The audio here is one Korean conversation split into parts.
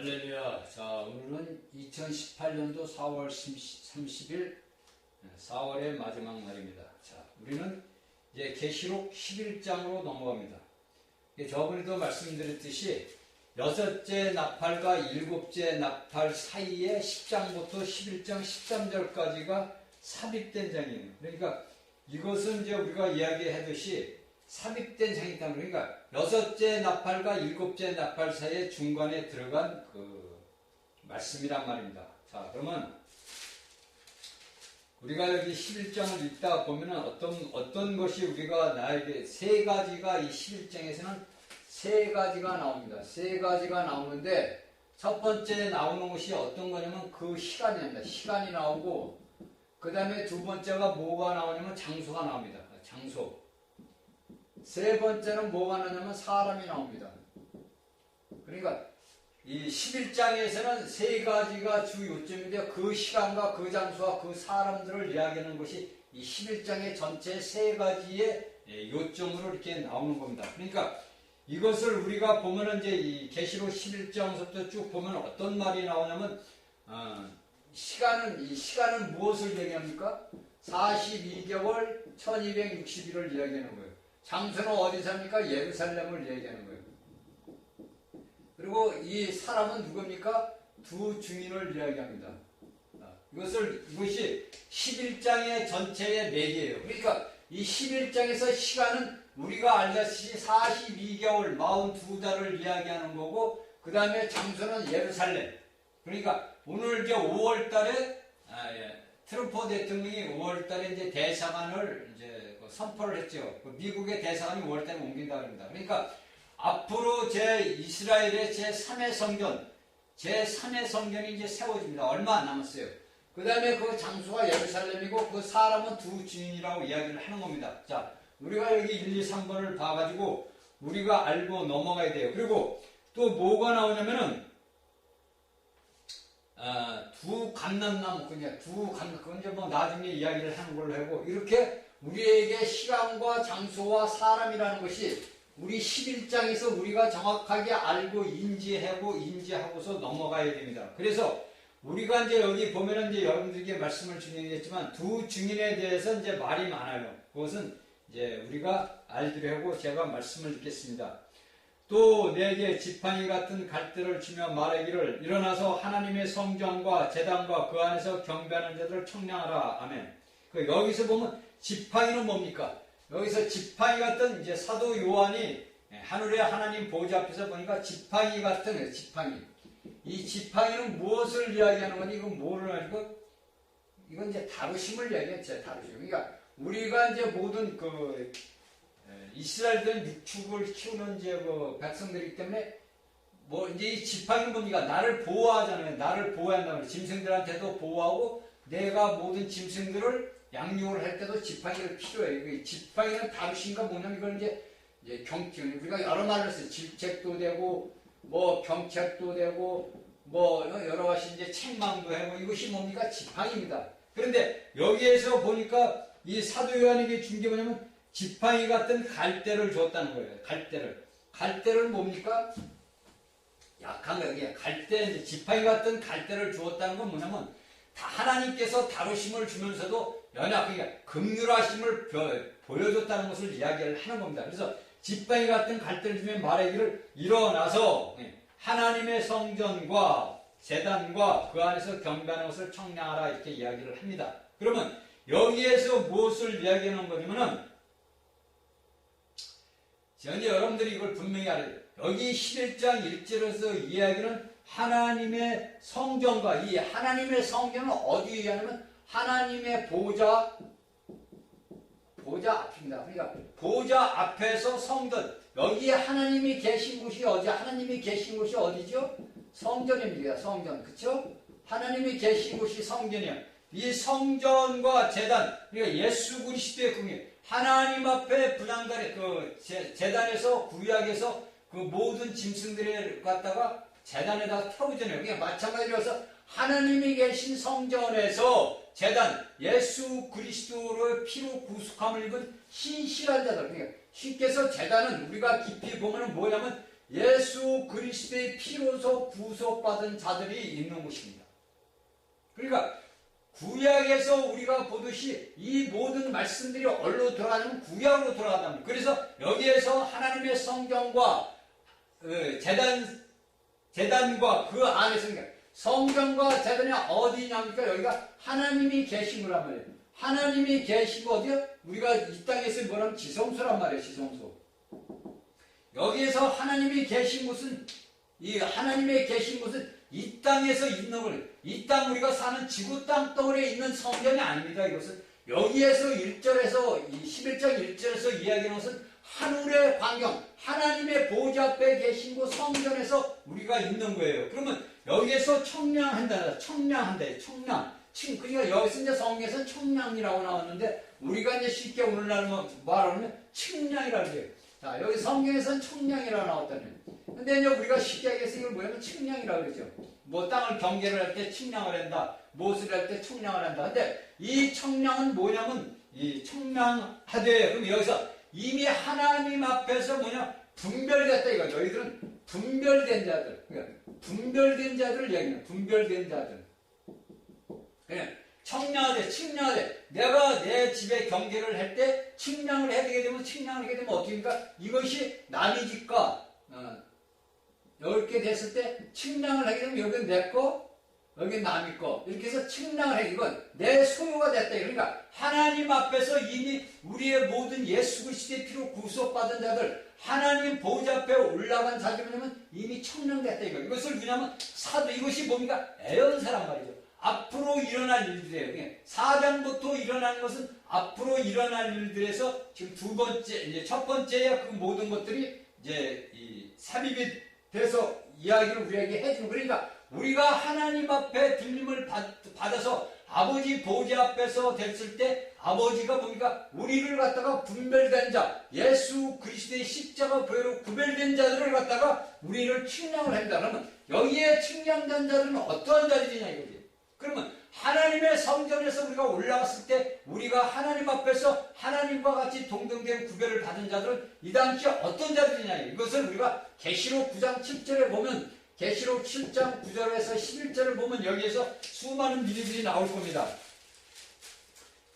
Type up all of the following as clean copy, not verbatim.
할렐루야. 자, 오늘은 2018년도 4월 30일, 4월의 마지막 날입니다. 자, 우리는 이제 계시록 11장으로 넘어갑니다. 저번에도 말씀드렸듯이 여섯째 나팔과 일곱째 나팔 사이에 10장부터 11장 13절까지가 삽입된 장이에요. 그러니까 이것은 이제 우리가 이야기하듯이 삽입된 장이다. 그러니까 여섯째 나팔과 일곱째 나팔 사이에 중간에 들어간 그 말씀이란 말입니다. 자, 그러면 우리가 여기 11장을 읽다 보면은 어떤 것이 우리가 나에게 세 가지가 이 11장에서는 세 가지가 나옵니다. 세 가지가 나오는데 첫 번째 나오는 것이 어떤 거냐면 그 시간입니다. 시간이 나오고 그 다음에 두 번째가 뭐가 나오냐면 장소가 나옵니다. 장소. 세 번째는 뭐가 나오냐면 사람이 나옵니다. 그러니까 이 11장에서는 세 가지가 주 요점인데 그 시간과 그 장소와 그 사람들을 이야기하는 것이 이 11장의 전체 세 가지의 요점으로 이렇게 나오는 겁니다. 그러니까 이것을 우리가 보면은 이제 이 계시록 11장부터 쭉 보면 어떤 말이 나오냐면 시간은 무엇을 얘기합니까? 42개월 1260일을 이야기하는 거예요. 장소는 어디서 합니까? 예루살렘을 얘기하는 거예요. 그리고 이 사람은 누굽니까? 두 증인을 이야기합니다. 이것이 11장의 전체의 매개예요. 그러니까 이 11장에서 시간은 우리가 알다시피 42개월 42달을 이야기하는 거고 그 다음에 장소는 예루살렘. 그러니까 오늘 이제 5월달에 트럼프 대통령이 5월달에 이제 대사관을 이제 선포를 했죠. 미국의 대사관이 5월달에 옮긴다고 합니다. 그러니까 앞으로 이스라엘의 제3의 성전이 이제 세워집니다. 얼마 안 남았어요. 그 다음에 그 장소가 예루살렘이고 그 사람은 두 주인이라고 이야기를 하는 겁니다. 자, 우리가 여기 1, 2, 3번을 봐가지고 우리가 알고 넘어가야 돼요. 그리고 또 뭐가 나오냐면은 두 감람나무, 그건 이제 뭐 나중에 이야기를 하는 걸로 하고, 이렇게 우리에게 시간과 장소와 사람이라는 것이 우리 11장에서 우리가 정확하게 알고 인지하고서 넘어가야 됩니다. 그래서 우리가 이제 여기 보면은 이제 여러분들에게 말씀을 준비했지만 두 증인에 대해서 이제 말이 많아요. 그것은 이제 우리가 알기로 하고 제가 말씀을 읽겠습니다. 또 내게 지팡이 같은 갈대를 주며 말하기를 일어나서 하나님의 성전과 제단과 그 안에서 경배하는 자들을 청량하라. 아멘. 여기서 보면 지팡이는 뭡니까? 여기서 지팡이 같은 이제 사도 요한이 하늘의 하나님 보좌 앞에서 보니까 지팡이 같은 지팡이. 이 지팡이는 무엇을 이야기하는 거니? 이건 뭐를 하고? 이건 이제 다루심을 이야기했죠. 다루심. 그러니까 우리가 이제 모든 이스라엘들은 육축을 키우는 이제 백성들이기 때문에 이제 이 지팡이는 뭡니까? 나를 보호하잖아요. 나를 보호한다고. 짐승들한테도 보호하고 내가 모든 짐승들을 양육을 할 때도 지팡이를 필요해요. 지팡이는 다루심과 뭐냐면 이걸 이제 경책, 우리가 여러 말로 써요. 질책도 되고, 경책도 되고, 여러 가지 이제 책망도 하고, 이것이 뭡니까? 지팡이입니다. 그런데 여기에서 보니까 이 사도 요한에게 준 게 뭐냐면 지팡이 같은 갈대를 줬다는 거예요. 갈대를 뭡니까? 약한 거예요. 갈대, 지팡이 같은 갈대를 주었다는 건 뭐냐면 하나님께서 다루심을 주면서도 연약하게 긍휼하심을 보여줬다는 것을 이야기를 하는 겁니다. 그래서 지팡이 같은 갈대를 주면 말하기를 일어나서 하나님의 성전과 제단과 그 안에서 경배하는 것을 청량하라 이렇게 이야기를 합니다. 그러면 여기에서 무엇을 이야기하는 거냐면은 이제 여러분들이 이걸 분명히 알아야 돼요. 여기 11장 1절에서 이야기는 하나님의 성전과 이 하나님의 성전은 어디에 의하냐면 하나님의 보좌 앞입니다. 그러니까 보좌 앞에서 성전. 여기에 하나님이 계신 곳이 하나님이 계신 곳이 어디죠? 성전입니다. 성전. 그쵸? 하나님이 계신 곳이 성전이야. 이 성전과 제단, 그러니까 예수 그리스도의 궁예, 하나님 앞에 분향단에 제단에서 구약에서 그 모든 짐승들을 갖다가 제단에다 태우잖아요. 그러니까 마찬가지로 해서 하나님이 계신 성전에서 제단, 예수 그리스도의 피로 구속함을 입은 신실한 자들. 그러니까 쉽게 해서 제단은 우리가 깊이 보면은 뭐냐면 예수 그리스도의 피로서 구속받은 자들이 있는 곳입니다. 그러니까 구약에서 우리가 보듯이 이 모든 말씀들이 어디로 돌아가냐면 구약으로 돌아간답니다. 그래서 여기에서 하나님의 성경과 재단과 그 안에서 성경과 재단이 어디냐니까 여기가 하나님이 계신 거란 말이에요. 하나님이 계시고 어디요? 우리가 이 땅에서 뭐라면 지성소란 말이에요. 지성소. 여기에서 하나님이 계신 곳은 이 하나님의 계신 곳은 이 땅에서 있는 걸, 이 땅 우리가 사는 지구 땅덩어리에 있는 성전이 아닙니다. 이것은 여기에서 1절에서 11장 1절에서 이야기하는 것은 하늘의 광경, 하나님의 보좌 앞에 계신 곳 성전에서 우리가 있는 거예요. 그러면 여기에서 청량한다. 그러니까 여기서 이제 성경에서는 청량이라고 나왔는데 우리가 이제 쉽게 오늘날 말하면 측량이라고 해요. 자, 여기 성경에서는 청량이라고 나왔다는. 근데 이제 우리가 쉽게 하겠어 이걸 뭐냐면 측량이라고 그러죠. 뭐 땅을 경계를 할 때 측량을 한다. 무엇을 할 때 청량을 한다. 근데 이 청량은 뭐냐면 이 청량하되 그럼 여기서 이미 하나님 앞에서 분별됐다 이거. 너희들은 분별된 자들. 그러니까 분별된 자들을 얘기해요. 분별된 자들. 그냥 청량하되 측량하되 내가 내 집에 경계를 할 때 측량을 하게 되면 어떻게 됩니까? 이것이 남의 집과 이렇게 됐을 때 측량을 하게 되면 여기는 내 거, 여기는 남의 거 이렇게 해서 측량을 해. 이건 내 소유가 됐다. 그러니까 하나님 앞에서 이미 우리의 모든 예수 그리스도의 피로 구속받은 자들 하나님 보좌 앞에 올라간 자들이면 이미 청량됐다. 이것을 왜냐하면 이것이 뭡니까? 애언사란 말이죠. 앞으로 일어날 일들이에요. 4장부터 일어나는 것은 앞으로 일어날 일들에서 지금 첫 번째야 그 모든 것들이 이제 삽입이 돼서 이야기를 우리에게 해주는. 그러니까 우리가 하나님 앞에 들림을 받아서 아버지 보좌 앞에서 됐을 때 아버지가 뭡니까? 우리를 갖다가 분별된 자, 예수 그리스도의 십자가 보혈로 구별된 자들을 갖다가 우리를 측량을 한다. 그러면 여기에 측량된 자들은 어떠한 자들이냐 이거지. 그러면 하나님의 성전에서 우리가 올라갔을 때 우리가 하나님 앞에서 하나님과 같이 동등된 구별을 받은 자들은 이 당시에 어떤 자들이냐. 이것을 우리가 계시록 9장 7절에 보면 계시록 7장 9절에서 11절을 보면 여기에서 수많은 미리들이 나올 겁니다.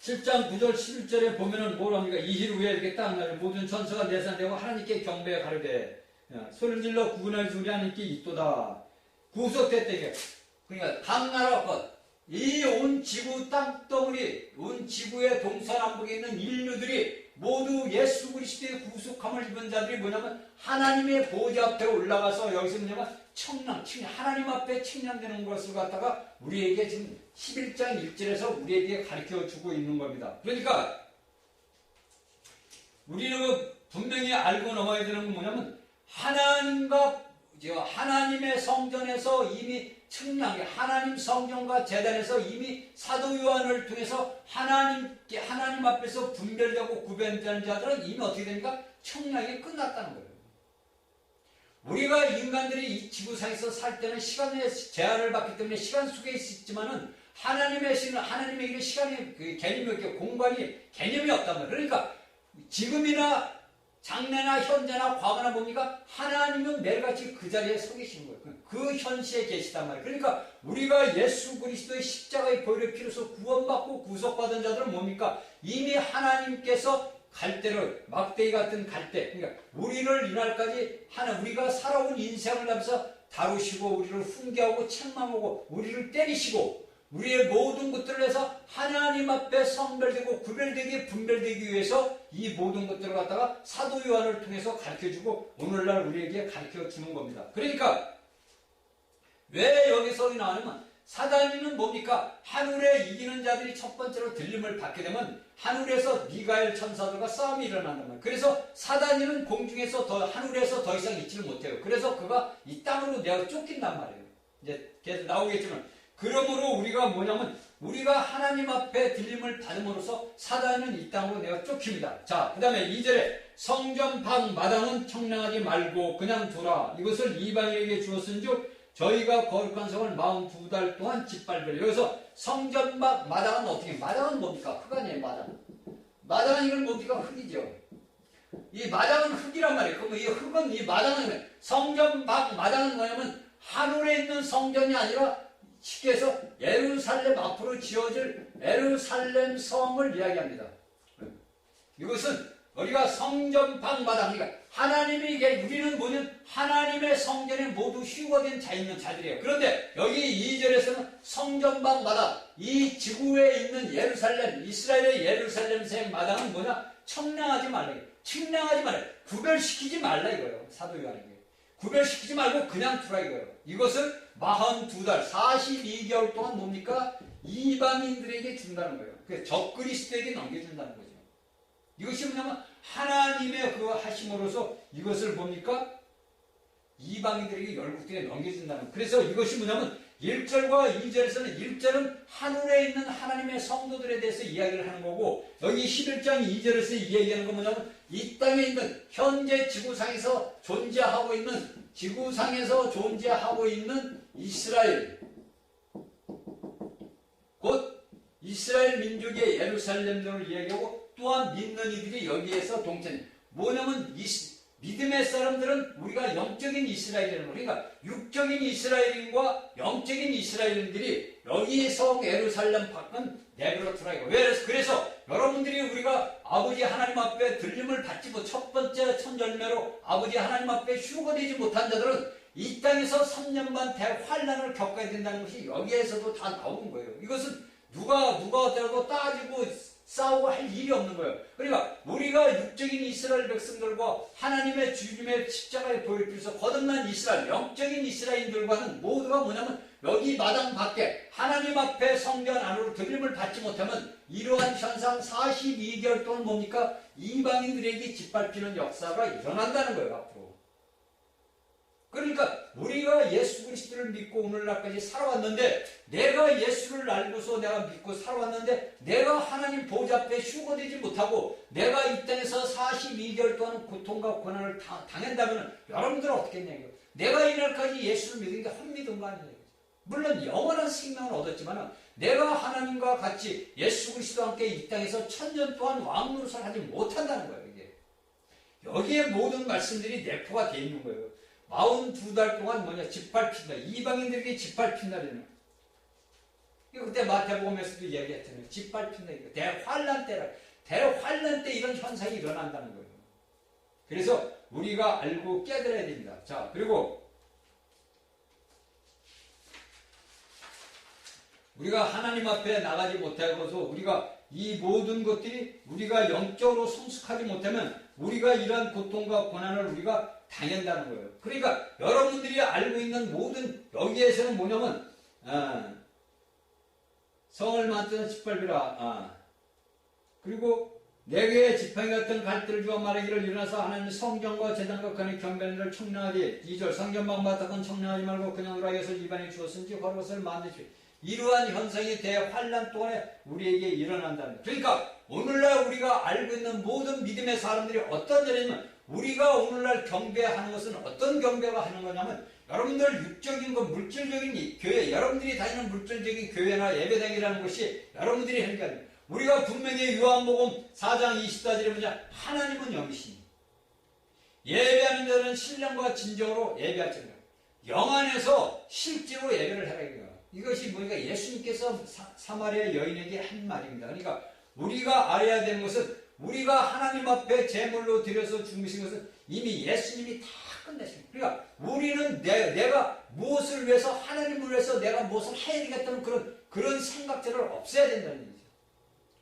7장 9절 11절에 보면은 뭐랍니까? 이힐 후에 이렇게 딱 나요. 모든 천사가 내산되고 하나님께 경배에 가르되 소리를 질러 구분할 줄이 하나님께 있도다. 구속됐다 이게. 그러니까 각 나라 것 이 온 지구 땅덩어리, 온 지구의 동서남북에 있는 인류들이 모두 예수 그리스도의 구속함을 입은 자들이 뭐냐면 하나님의 보좌 앞에 올라가서 여기서 뭐냐면 청량, 하나님 앞에 측량되는 것을 갖다가 우리에게 지금 11장 1절에서 우리에게 가르쳐 주고 있는 겁니다. 그러니까 우리는 분명히 알고 넘어야 되는 건 뭐냐면 하나님의 성전에서 이미 측량해 하나님 성전과 제단에서 이미 사도 요한을 통해서 하나님 앞에서 분별되고 구별되는 자들은 이미 어떻게 됩니까? 청량이 끝났다는 거예요. 우리가 인간들이 이 지구상에서 살 때는 시간의 제한을 받기 때문에 시간 속에 있지만은 하나님에게 시간이 개념이 없고 공간이 개념이 없단 말이에요. 그러니까 지금이나 장래나 현재나 과거나 뭡니까? 하나님은 매일같이 그 자리에 서 계시는 거예요. 그 현시에 계시단 말이에요. 그러니까 우리가 예수 그리스도의 십자가의 보혈의 피로서 구원받고 구속받은 자들은 뭡니까? 이미 하나님께서 갈대를 막대기 같은 갈대, 그러니까 우리를 이날까지 우리가 살아온 인생을 하면서 다루시고 우리를 훈계하고 책망하고 우리를 때리시고 우리의 모든 것들을 해서 하나님 앞에 성별되고 구별되기 분별되기 위해서 이 모든 것들을 갖다가 사도 요한을 통해서 가르쳐주고 오늘날 우리에게 가르쳐주는 겁니다. 그러니까 왜 여기서 나오냐면 사단이는 뭡니까? 하늘에 이기는 자들이 첫 번째로 들림을 받게 되면 하늘에서 미가엘 천사들과 싸움이 일어난단 말이에요. 그래서 사단이는 공중에서 하늘에서 더 이상 있지를 못해요. 그래서 그가 이 땅으로 내가 쫓긴단 말이에요. 이제 계속 나오겠지만 그러므로 우리가 뭐냐면 우리가 하나님 앞에 들림을 받음으로써 사단은 이 땅으로 내가 쫓깁니다. 자, 그 다음에 2절에 성전 밖 마당은 청량하지 말고 그냥 두라. 이것을 이방인에게 주었은즉 저희가 거룩한 성을 42달 동안 짓밟으려. 여기서 성전 밖 마당은 어떻게? 마당은 뭡니까? 흙 아니에요, 마당. 마당은 이걸 뭡니까? 흙이죠. 이 마당은 흙이란 말이에요. 그럼 이 흙은 이 마당은 성전 밖 마당은 뭐냐면 하늘에 있는 성전이 아니라 쉽게 해서 예루살렘 앞으로 지어질 예루살렘 성을 이야기합니다. 이것은 우리가 성전 밖 마당, 그러니까 하나님이 이게 우리는 뭐냐면 하나님의 성전에 모두 휴거된 자 있는 자들이에요. 그런데 여기 2절에서는 성전 밖 마당, 이 지구에 있는 예루살렘, 이스라엘의 예루살렘 마당은 뭐냐? 청량하지 말라. 측량하지 말라. 구별시키지 말라 이거예요. 사도 요한에게. 구별시키지 말고 그냥 두라 이거예요. 이것을 42달, 42개월 동안 뭡니까? 이방인들에게 준다는 거예요. 그래서 적그리스도에게 넘겨준다는 거죠. 이것이 뭐냐면 하나님의 그 하심으로서 이것을 뭡니까? 이방인들에게 열국들에게 넘겨준다는 거예요. 그래서 이것이 뭐냐면 1절과 2절에서는 1절은 하늘에 있는 하나님의 성도들에 대해서 이야기를 하는 거고 여기 11장 2절에서 이야기하는 건 뭐냐면 이 땅에 있는 현재 지구상에서 존재하고 있는 이스라엘 곧 이스라엘 민족의 예루살렘을 이야기하고 또한 믿는 이들이 여기에서 동체니 뭐냐면 믿음의 사람들은 우리가 영적인 이스라엘이라는 거예요. 그러니까 육적인 이스라엘인과 영적인 이스라엘인들이 여기에서 예루살렘 밖은 내버려두라 이거. 그래서 여러분들이 우리가 아버지 하나님 앞에 들림을 받지 못 첫 번째 천절매로 아버지 하나님 앞에 휴거되지 못한 자들은 이 땅에서 3년 반 대환란을 겪어야 된다는 것이 여기에서도 다 나오는 거예요. 이것은 누가 어쩌라고 따지고 싸우고 할 일이 없는 거예요. 그러니까 우리가 육적인 이스라엘 백성들과 하나님의 주님의 십자가의 보혈 피에서 거듭난 이스라엘, 영적인 이스라엘인들과는 모두가 뭐냐면 여기 마당 밖에 하나님 앞에 성전 안으로 들림을 받지 못하면 이러한 현상 42개월 동안 뭡니까? 이방인들에게 짓밟히는 역사가 일어난다는 거예요. 앞으로. 그러니까 우리가 예수 그리스도를 믿고 오늘날까지 살아왔는데 내가 예수를 알고서 내가 믿고 살아왔는데 내가 하나님 보좌 앞에 휴거되지 못하고 내가 이 땅에서 42개월 동안 고통과 고난을 당한다면 여러분들은 어떻게 했냐고요. 내가 이날까지 예수를 믿은 게 헛믿은 거 아니에요. 물론 영원한 생명을 얻었지만 내가 하나님과 같이 예수 그리스도와 함께 이 땅에서 1000년 동안 왕노릇을 하지 못한다는 거예요. 이게. 여기에 모든 말씀들이 내포가 되어 있는 거예요. 42달 동안 뭐냐? 짓밟힌다. 이방인들에게 짓밟힌다. 이거 그때 마태복음에서도 얘기했잖아요. 짓밟힌다. 이거. 대환란 때라. 대환란 때 이런 현상이 일어난다는 거예요. 그래서 우리가 알고 깨달아야 됩니다. 자, 그리고 우리가 하나님 앞에 나가지 못하고서 우리가 이 모든 것들이 우리가 영적으로 성숙하지 못하면 우리가 이러한 고통과 고난을 우리가 당한다는 거예요. 그러니까 여러분들이 알고 있는 모든 여기에서는 뭐냐면 성을 만드는 짓밟이라. 그리고 내게 지팡이 같은 갈대를 주어 말하기를 일어나서 하나님의 성전과 제단과 그의 경배를 청량하되 2절 성전방 바닥은 청량하지 말고 그냥 우라 해서 이반이 주었은지 헐것을 만드시. 이러한 현상이 대환란 동안에 우리에게 일어난다는 거예요. 그러니까 오늘날 우리가 알고 있는 모든 믿음의 사람들이 어떤 자리냐면 우리가 오늘날 경배하는 것은 어떤 경배가 하는 거냐면 여러분들 육적인 것, 물질적인 교회, 여러분들이 다니는 물질적인 교회나 예배당이라는 것이 여러분들이 하는 게 아니에요. 우리가 분명히 요한복음 4장 24절에 보자 하나님은 영이시니 예배하는 자는 신령과 진정으로 예배하지 않아요. 영 안에서 실제로 예배를 하라 이거예요. 이것이 뭐니까 예수님께서 사마리아 여인에게 한 말입니다. 그러니까 우리가 알아야 되는 것은 우리가 하나님 앞에 제물로 드려서 주무신 것은 이미 예수님이 다 끝내신 거예요. 그러니까 우리는 내가 무엇을 위해서 하나님을 위해서 내가 무엇을 해야 되겠다는 그런 생각들을 없애야 된다는 얘기죠.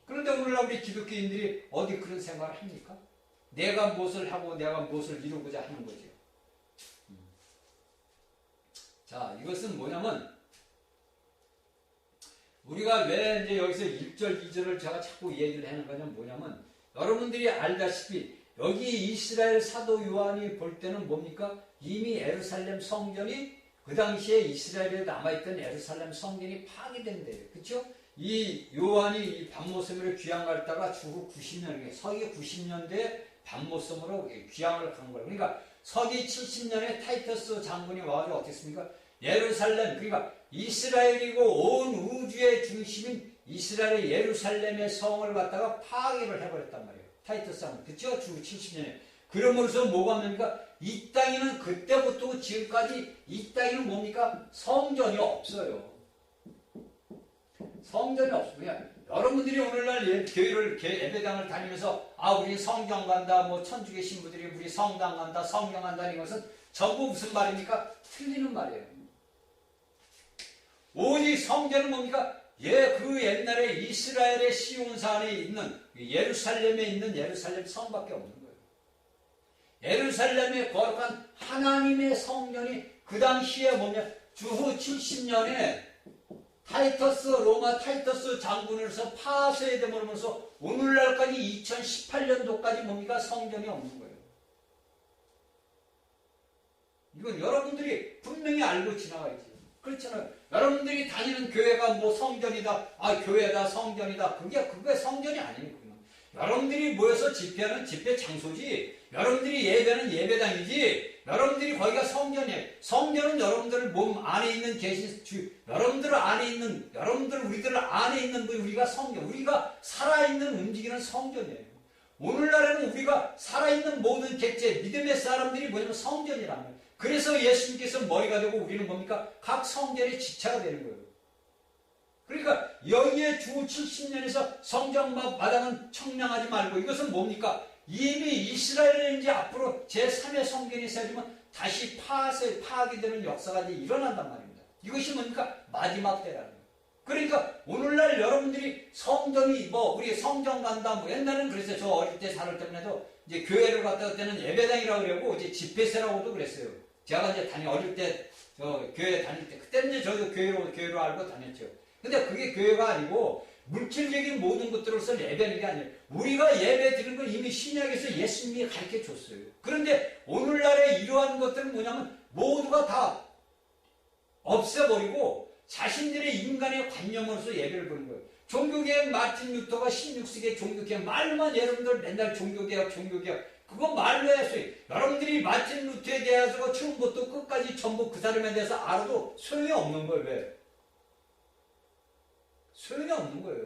그런데 오늘날 우리 기독교인들이 어디 그런 생각을 합니까? 내가 무엇을 하고 내가 무엇을 이루고자 하는 거죠. 자, 이것은 뭐냐면 우리가 왜 이제 여기서 1절, 2절을 제가 자꾸 얘기를 하는 거냐면 뭐냐면 여러분들이 알다시피 여기 이스라엘 사도 요한이 볼 때는 뭡니까? 이미 예루살렘 성전이 그 당시에 이스라엘에 남아있던 예루살렘 성전이 파괴된대요. 그렇죠? 이 요한이 이 반모섬으로 귀양 갔다가 주후 90년에 서기 90년대에 반모섬으로 귀양을 간 거예요. 그러니까 서기 70년에 타이터스 장군이 와가지고 어땠습니까? 예루살렘, 그러니까 이스라엘이고 온 우주의 중심인 이스라엘의 예루살렘의 성을 갖다가 파괴를 해버렸단 말이에요. 타이터스는. 그쵸? 주 70년에. 그러므로서 뭐가 뭡니까? 이 땅에는 그때부터 지금까지 이 땅에는 뭡니까? 성전이 없어요. 성전이 없으면 여러분들이 오늘날 교회를 예배당을 다니면서 우리 성경 간다, 뭐 천주교 신부들이 우리 성당 간다, 성경 간다는 것은 전부 무슨 말입니까? 틀리는 말이에요. 오직 성전은 뭡니까? 그 옛날에 이스라엘의 시온산에 있는 예루살렘에 있는 예루살렘 성밖에 없는 거예요. 예루살렘에 거룩한 하나님의 성전이 그 당시에 보면 주후 70년에 로마 타이터스 장군으로서 파쇄되면서 오늘날까지 2018년도까지 뭡니까? 성전이 없는 거예요. 이건 여러분들이 분명히 알고 지나가야지. 그렇잖아요. 여러분들이 다니는 교회가 뭐 성전이다, 교회다, 성전이다. 그게 성전이 아니에요. 여러분들이 모여서 집회하는 집회 장소지, 여러분들이 예배는 예배당이지, 여러분들이 거기가 성전이에요. 성전은 여러분들 몸 안에 있는 여러분들 안에 있는, 우리들 안에 있는 우리가 성전, 우리가 살아있는 움직이는 성전이에요. 오늘날에는 우리가 살아있는 모든 객체, 믿음의 사람들이 뭐냐면 성전이라는 거예요. 그래서 예수님께서 머리가 되고 우리는 뭡니까? 각 성전의 지체가 되는 거예요. 그러니까 여기에 주 70년에서 성전 마당은 청량하지 말고 이것은 뭡니까? 이미 이스라엘에 이제 앞으로 제3의 성전이 세워지면 다시 파괴되는 역사가 이제 일어난단 말입니다. 이것이 뭡니까? 마지막 때라는 거예요. 그러니까 오늘날 여러분들이 성전이 우리 성전 간다 옛날에는 그랬어요. 저 어릴 때 살을 때문에도 이제 교회를 갔다 그때는 예배당이라고 그러고 이제 집회세라고도 그랬어요. 제가 이제 어릴 때 교회 다닐 때 그때는 이제 저도 교회로 알고 다녔죠. 근데 그게 교회가 아니고 물질적인 모든 것들로서 예배하는 게 아니에요. 우리가 예배 드리는 건 이미 신약에서 예수님이 가르쳐 줬어요. 그런데 오늘날에 이러한 것들은 뭐냐면 모두가 다 없애버리고 자신들의 인간의 관념으로서 예배를 보는 거예요. 종교개혁 마틴 루터가 16세기의 종교개혁 말로만 여러분들 맨날 종교개혁 그거 말로 했어요. 여러분들이 마틴 루터에 대해서 처음부터 끝까지 전부 그 사람에 대해서 알아도 소용이 없는 거예요. 왜? 소용이 없는 거예요.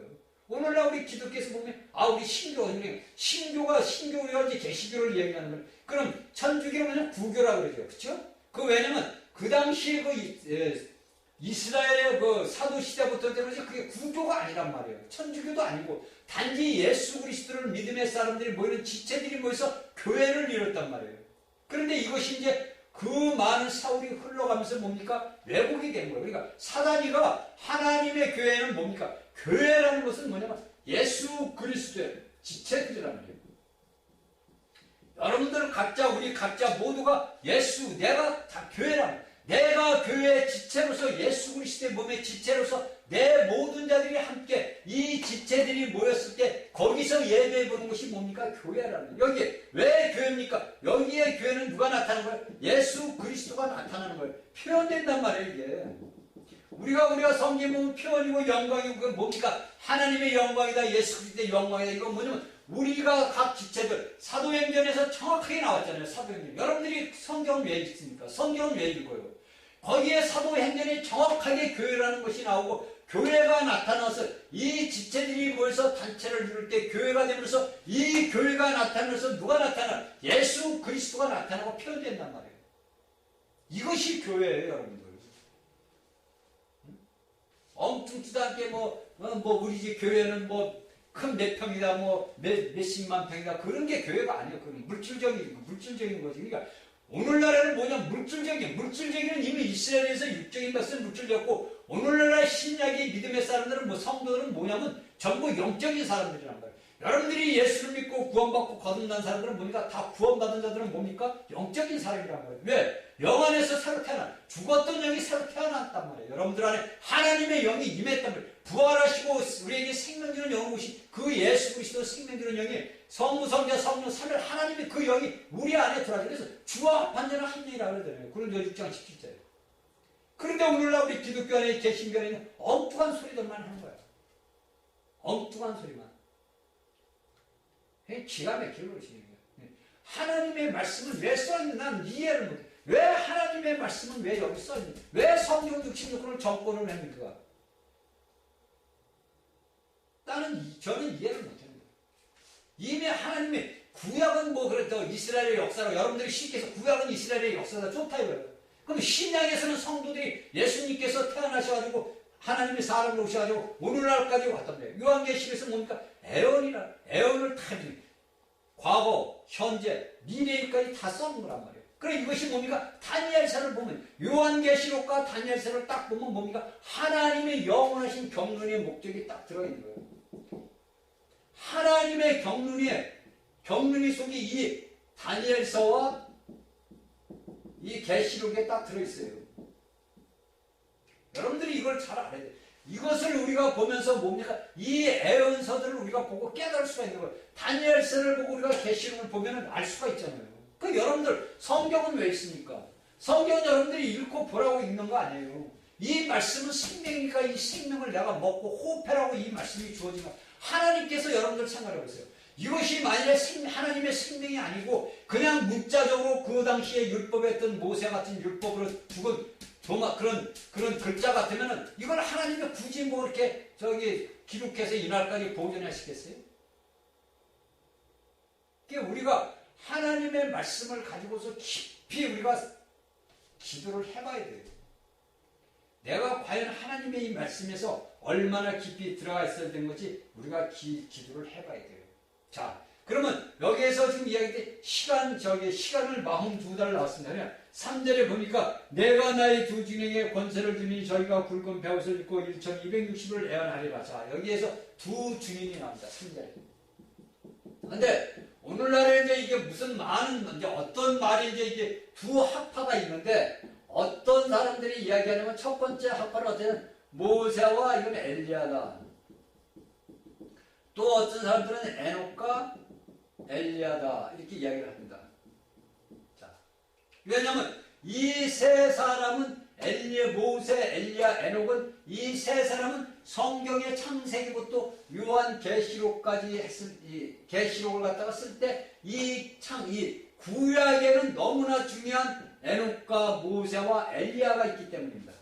오늘날 우리 기독교에서 보면 우리 신교가 이제 개시교를 얘기하는 거예요. 그럼 천주교는 구교라고 그러죠. 그렇죠? 왜냐면 그 당시에 이스라엘의 사도 시대부터 때문에 그게 구교가 아니란 말이에요. 천주교도 아니고 단지 예수 그리스도를 믿음의 사람들이 모이는 지체들이 모여서 교회를 이뤘단 말이에요. 그런데 이것이 이제 그 많은 사울이 흘러가면서 뭡니까? 왜곡이 된 거예요. 그러니까 사단이가 하나님의 교회는 뭡니까? 교회라는 것은 뭐냐면 예수 그리스도의 지체들이라는 거예요. 여러분들 우리 각자 모두가 내가 다 교회라는 거예요. 내가 교회의 지체로서 예수 그리스도의 몸의 지체로서 내 모든 자들이 함께 이 지체들이 모였을 때 거기서 예배해 보는 것이 뭡니까? 교회라는 거예요. 여기에 왜 교회입니까? 여기에 교회는 누가 나타나는 거예요? 예수 그리스도가 나타나는 거예요. 표현된단 말이에요. 이게 우리가 성경 보면 표현이고 영광이고 그건 뭡니까? 하나님의 영광이다, 예수 그리스도의 영광이다. 이건 뭐냐면 우리가 각 지체들 사도행전에서 정확하게 나왔잖아요. 사도행전. 여러분들이 성경을 왜 읽습니까? 성경을 왜 읽어요? 거기에 사도행전에 정확하게 교회라는 것이 나오고 교회가 나타나서 이 지체들이 모여서 단체를 이룰 때 교회가 되면서 이 교회가 나타나면서 누가 나타나? 예수 그리스도가 나타나고 표현된단 말이에요. 이것이 교회예요, 여러분들. 엉뚱지도 않게 우리 집 교회는 큰 몇 평이다, 몇십만 평이다. 그런 게 교회가 아니에요. 그건 물질적인 거지. 그러니까 오늘날에는 뭐냐, 물질적인 이미 이스라엘에서 육적인 것은 물질적이었고, 오늘날 신약의 믿음의 사람들은 성도들은 뭐냐면 전부 영적인 사람들이란 말이에요. 여러분들이 예수를 믿고 구원받고 거듭난 사람들은 뭡니까? 다 구원받은 자들은 뭡니까? 영적인 사람이란 말이에요. 왜? 영 안에서 새로 죽었던 영이 새로 태어났단 말이에요. 여러분들 안에 하나님의 영이 임했단 말이에요. 부활하시고 우리에게 생명 주는 영을 오신 그 예수 그리스도 생명 주는 영이 성부, 성자, 성령, 삼위 하나님의 그 영이 우리 안에 들어와요. 그래서 주와 합한 자는 한 영이라고 그러잖아요. 그런 6장 17절에. 그런데 오늘날 우리 기독교 안에 개신교 안에는 엉뚱한 소리들만 하는 거야. 엉뚱한 소리만. 기가 막히게 그러시는 거예요. 하나님의 말씀은 왜 써있는지 난 이해를 못해. 왜 하나님의 말씀은 왜 여기 써있는지, 왜 성경 66권을 정권을 합니까? 저는 이해를 못하는 거예요. 이미 하나님이 구약은 뭐 그랬다 이스라엘의 역사로 여러분들이 쉽게 해서 구약은 이스라엘의 역사다 좋다 이거예요. 그럼 신약에서는 성도들이 예수님께서 태어나셔가지고 하나님이 사람으로 오셔가지고 오늘날까지 왔단 말이에요. 요한계시록에서 뭡니까? 애언을 다 과거, 현재, 미래까지 다 써놓은 거란 말이에요. 그래 이것이 뭡니까? 다니엘서를 보면 요한계시록과 다니엘서를 딱 보면 뭡니까? 하나님의 영원하신 경륜의 목적이 딱 들어있는 거예요. 하나님의 경륜이 속에 이 다니엘서와 이 계시록에 딱 들어있어요. 여러분들이 이걸 잘 알아야 돼요. 이것을 우리가 보면서 뭡니까? 이 애언서들을 우리가 보고 깨달을 수가 있는 거예요. 다니엘서를 보고 우리가 계시록을 보면 알 수가 있잖아요. 그 여러분들 성경은 왜 있습니까? 성경은 여러분들이 읽고 보라고 읽는 거 아니에요. 이 말씀은 생명이니까 이 생명을 내가 먹고 호흡해라고 이 말씀이 주어지면 하나님께서 여러분들 생각해 보세요. 이것이 만일에 하나님의 생명이 아니고 그냥 문자적으로 그 당시에 율법에 했던 모세 같은 율법으로 죽은 그런 글자 같으면은 이걸 하나님이 굳이 뭐 이렇게 기록해서 이날까지 보존하시겠어요? 그러니까 우리가 하나님의 말씀을 가지고서 깊이 우리가 기도를 해봐야 돼요. 내가 과연 하나님의 이 말씀에서 얼마나 깊이 들어가 있어야 되는 건지 우리가 기도를 해봐야 돼요. 자, 그러면 여기에서 지금 이야기할 때 시간을 42달 나왔습니다. 3절에 보니까 내가 나의 두 진에게 권세를 주니 저희가 굵은 배옷을 입고 1260을 애원하리라. 자, 여기에서 두 증인이 나옵니다. 3절에. 근데 오늘날에 이제 이게 무슨 이제 어떤 말이 이제 두 학파가 있는데 어떤 사람들이 이야기하냐면 첫 번째 학파는 어때요? 모세와 이건 엘리야다. 또 어떤 사람들은 에녹과 엘리야다. 이렇게 이야기를 합니다. 자, 왜냐하면 이 세 사람은 모세, 엘리야, 에녹은 이 세 사람은 성경의 창세기부터 요한계시록까지 계시록을 갖다가 쓸 때 이 구약에는 너무나 중요한 에녹과 모세와 엘리야가 있기 때문입니다.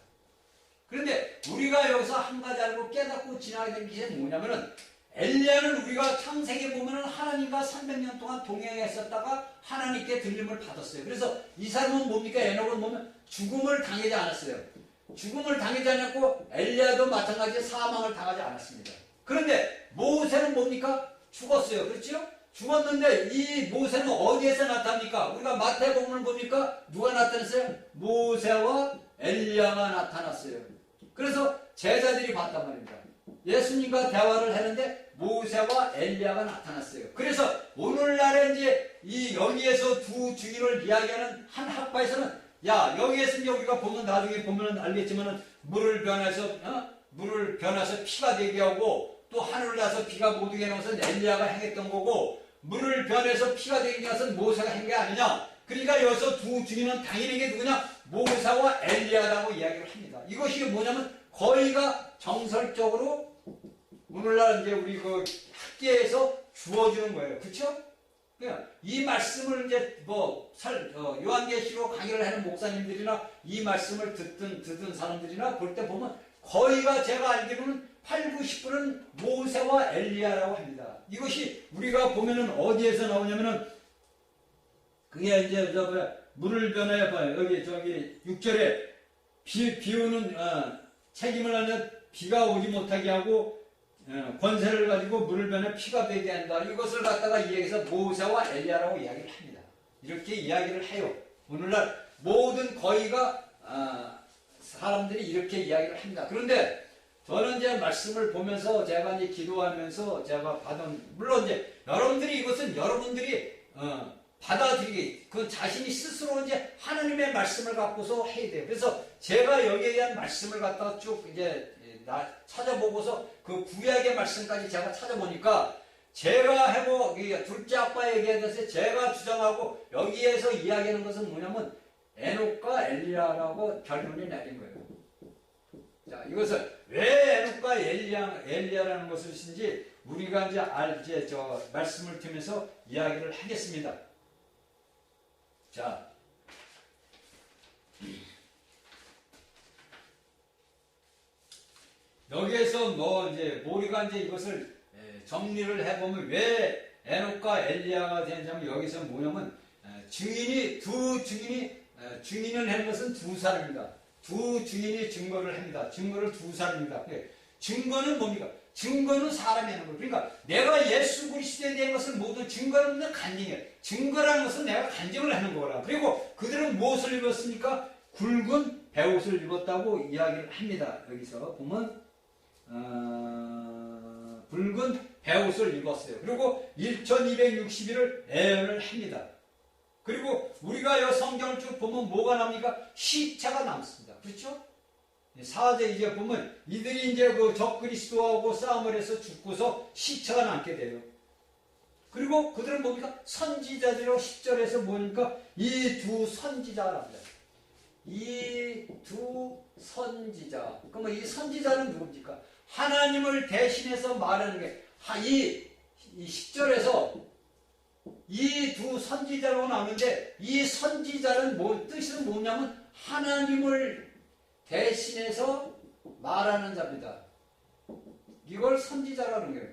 그런데 우리가 여기서 한 가지 알고 깨닫고 지나가게 된 게 뭐냐면은 엘리야는 우리가 창세기에 보면은 하나님과 300년 동안 동행했었다가 하나님께 들림을 받았어요. 그래서 이 사람은 뭡니까? 에녹은 보면 죽음을 당하지 않았어요. 죽음을 당하지 않았고 엘리야도 마찬가지로 사망을 당하지 않았습니다. 그런데 모세는 뭡니까? 죽었어요. 그렇죠? 죽었는데 이 모세는 어디에서 나타납니까? 우리가 마태복음을 보니까 누가 나타났어요? 모세와 엘리야가 나타났어요. 그래서 제자들이 봤단 말입니다. 예수님과 대화를 했는데 모세와 엘리야가 나타났어요. 그래서 오늘날에 이제 여기에서 두 증인을 이야기하는 한 학파에서는 여기에서 이제 우리가 보면 나중에 보면 알겠지만은 물을 변해서 피가 되게 하고 또 하늘을 나서 비가 못 오게 해놓은 것은 엘리야가 행했던 거고 물을 변해서 피가 되게 한 것은 모세가 한 게 아니냐. 그러니까 여기서 두 증인은 당연히 이게 누구냐? 모세와 엘리야라고 이야기를 합니다. 이것이 뭐냐면 거의가 정설적으로 오늘날 이제 우리 그 학계에서 주어주는 거예요. 그렇죠? 이 말씀을 이제 요한계시록 강의를 하는 목사님들이나 이 말씀을 듣던 사람들이나 볼 때 보면 거의가 제가 알기로는 8, 90%는 모세와 엘리야라고 합니다. 이것이 우리가 보면은 어디에서 나오냐면은 그게 이제 물을 변해 봐요. 여기 6절에 비 오는 책임을 하는 비가 오지 못하게 하고 권세를 가지고 물을 변해 피가 되게 한다. 이것을 갖다가 이야기해서 모세와 엘리야라고 이야기를 합니다. 이렇게 이야기를 해요. 오늘날 모든 거의가 사람들이 이렇게 이야기를 합니다. 그런데 저는 이제 말씀을 보면서 제가 이제 기도하면서 제가 받은 물론 이제 이것은 여러분들이 받아들이기 그 자신이 스스로 이제 하나님의 말씀을 갖고서 해야 돼요. 그래서 제가 여기에 대한 말씀을 갖다가 쭉 이제 찾아보고서 그 구약의 말씀까지 제가 찾아보니까 제가 둘째 아빠 얘기에 대해서 제가 주장하고 여기에서 이야기하는 것은 뭐냐면 에녹과 엘리야라고 결론이 내린 거예요. 자, 이것을 왜 에녹과 엘리야라는 것인지 우리가 이제 말씀을 통해서 이야기를 하겠습니다. 자, 여기에서 우리가 이제 이것을 정리를 해보면 왜 에녹과 엘리야가 되냐면 여기서 뭐냐면 증인을 한 것은 두 사람입니다. 두 증인이 증거를 합니다. 증거를 두 사람입니다. 증거는 뭡니까? 증거는 사람이 하는 거예요. 그러니까 내가 예수 그리스도에 대한 것을 모두 증거는 없는 간증이에요. 증거라는 것은 내가 간증을 하는 거라. 그리고 그들은 무엇을 입었습니까? 굵은 베옷을 입었다고 이야기를 합니다. 여기서 보면 굵은 베옷을 입었어요. 그리고 1260일을 애연을 합니다. 그리고 우리가 이 성경을 쭉 보면 뭐가 납니까? 시체가 남습니다. 그렇죠? 4제 이제 보면 이들이 이제 그 적그리스도하고 싸움을 해서 죽고서 시체가 남게 돼요. 그리고 그들은 뭡니까? 선지자들이라고 10절에서 보니까 이 두 선지자가 납니다. 이 두 선지자. 그러면 이 선지자는 누굽니까? 하나님을 대신해서 말하는 게, 이 10절에서 이 두 선지자로 나오는데, 이 선지자는 뜻은 뭐냐면, 하나님을 대신해서 말하는 자입니다. 이걸 선지자라는 거예요.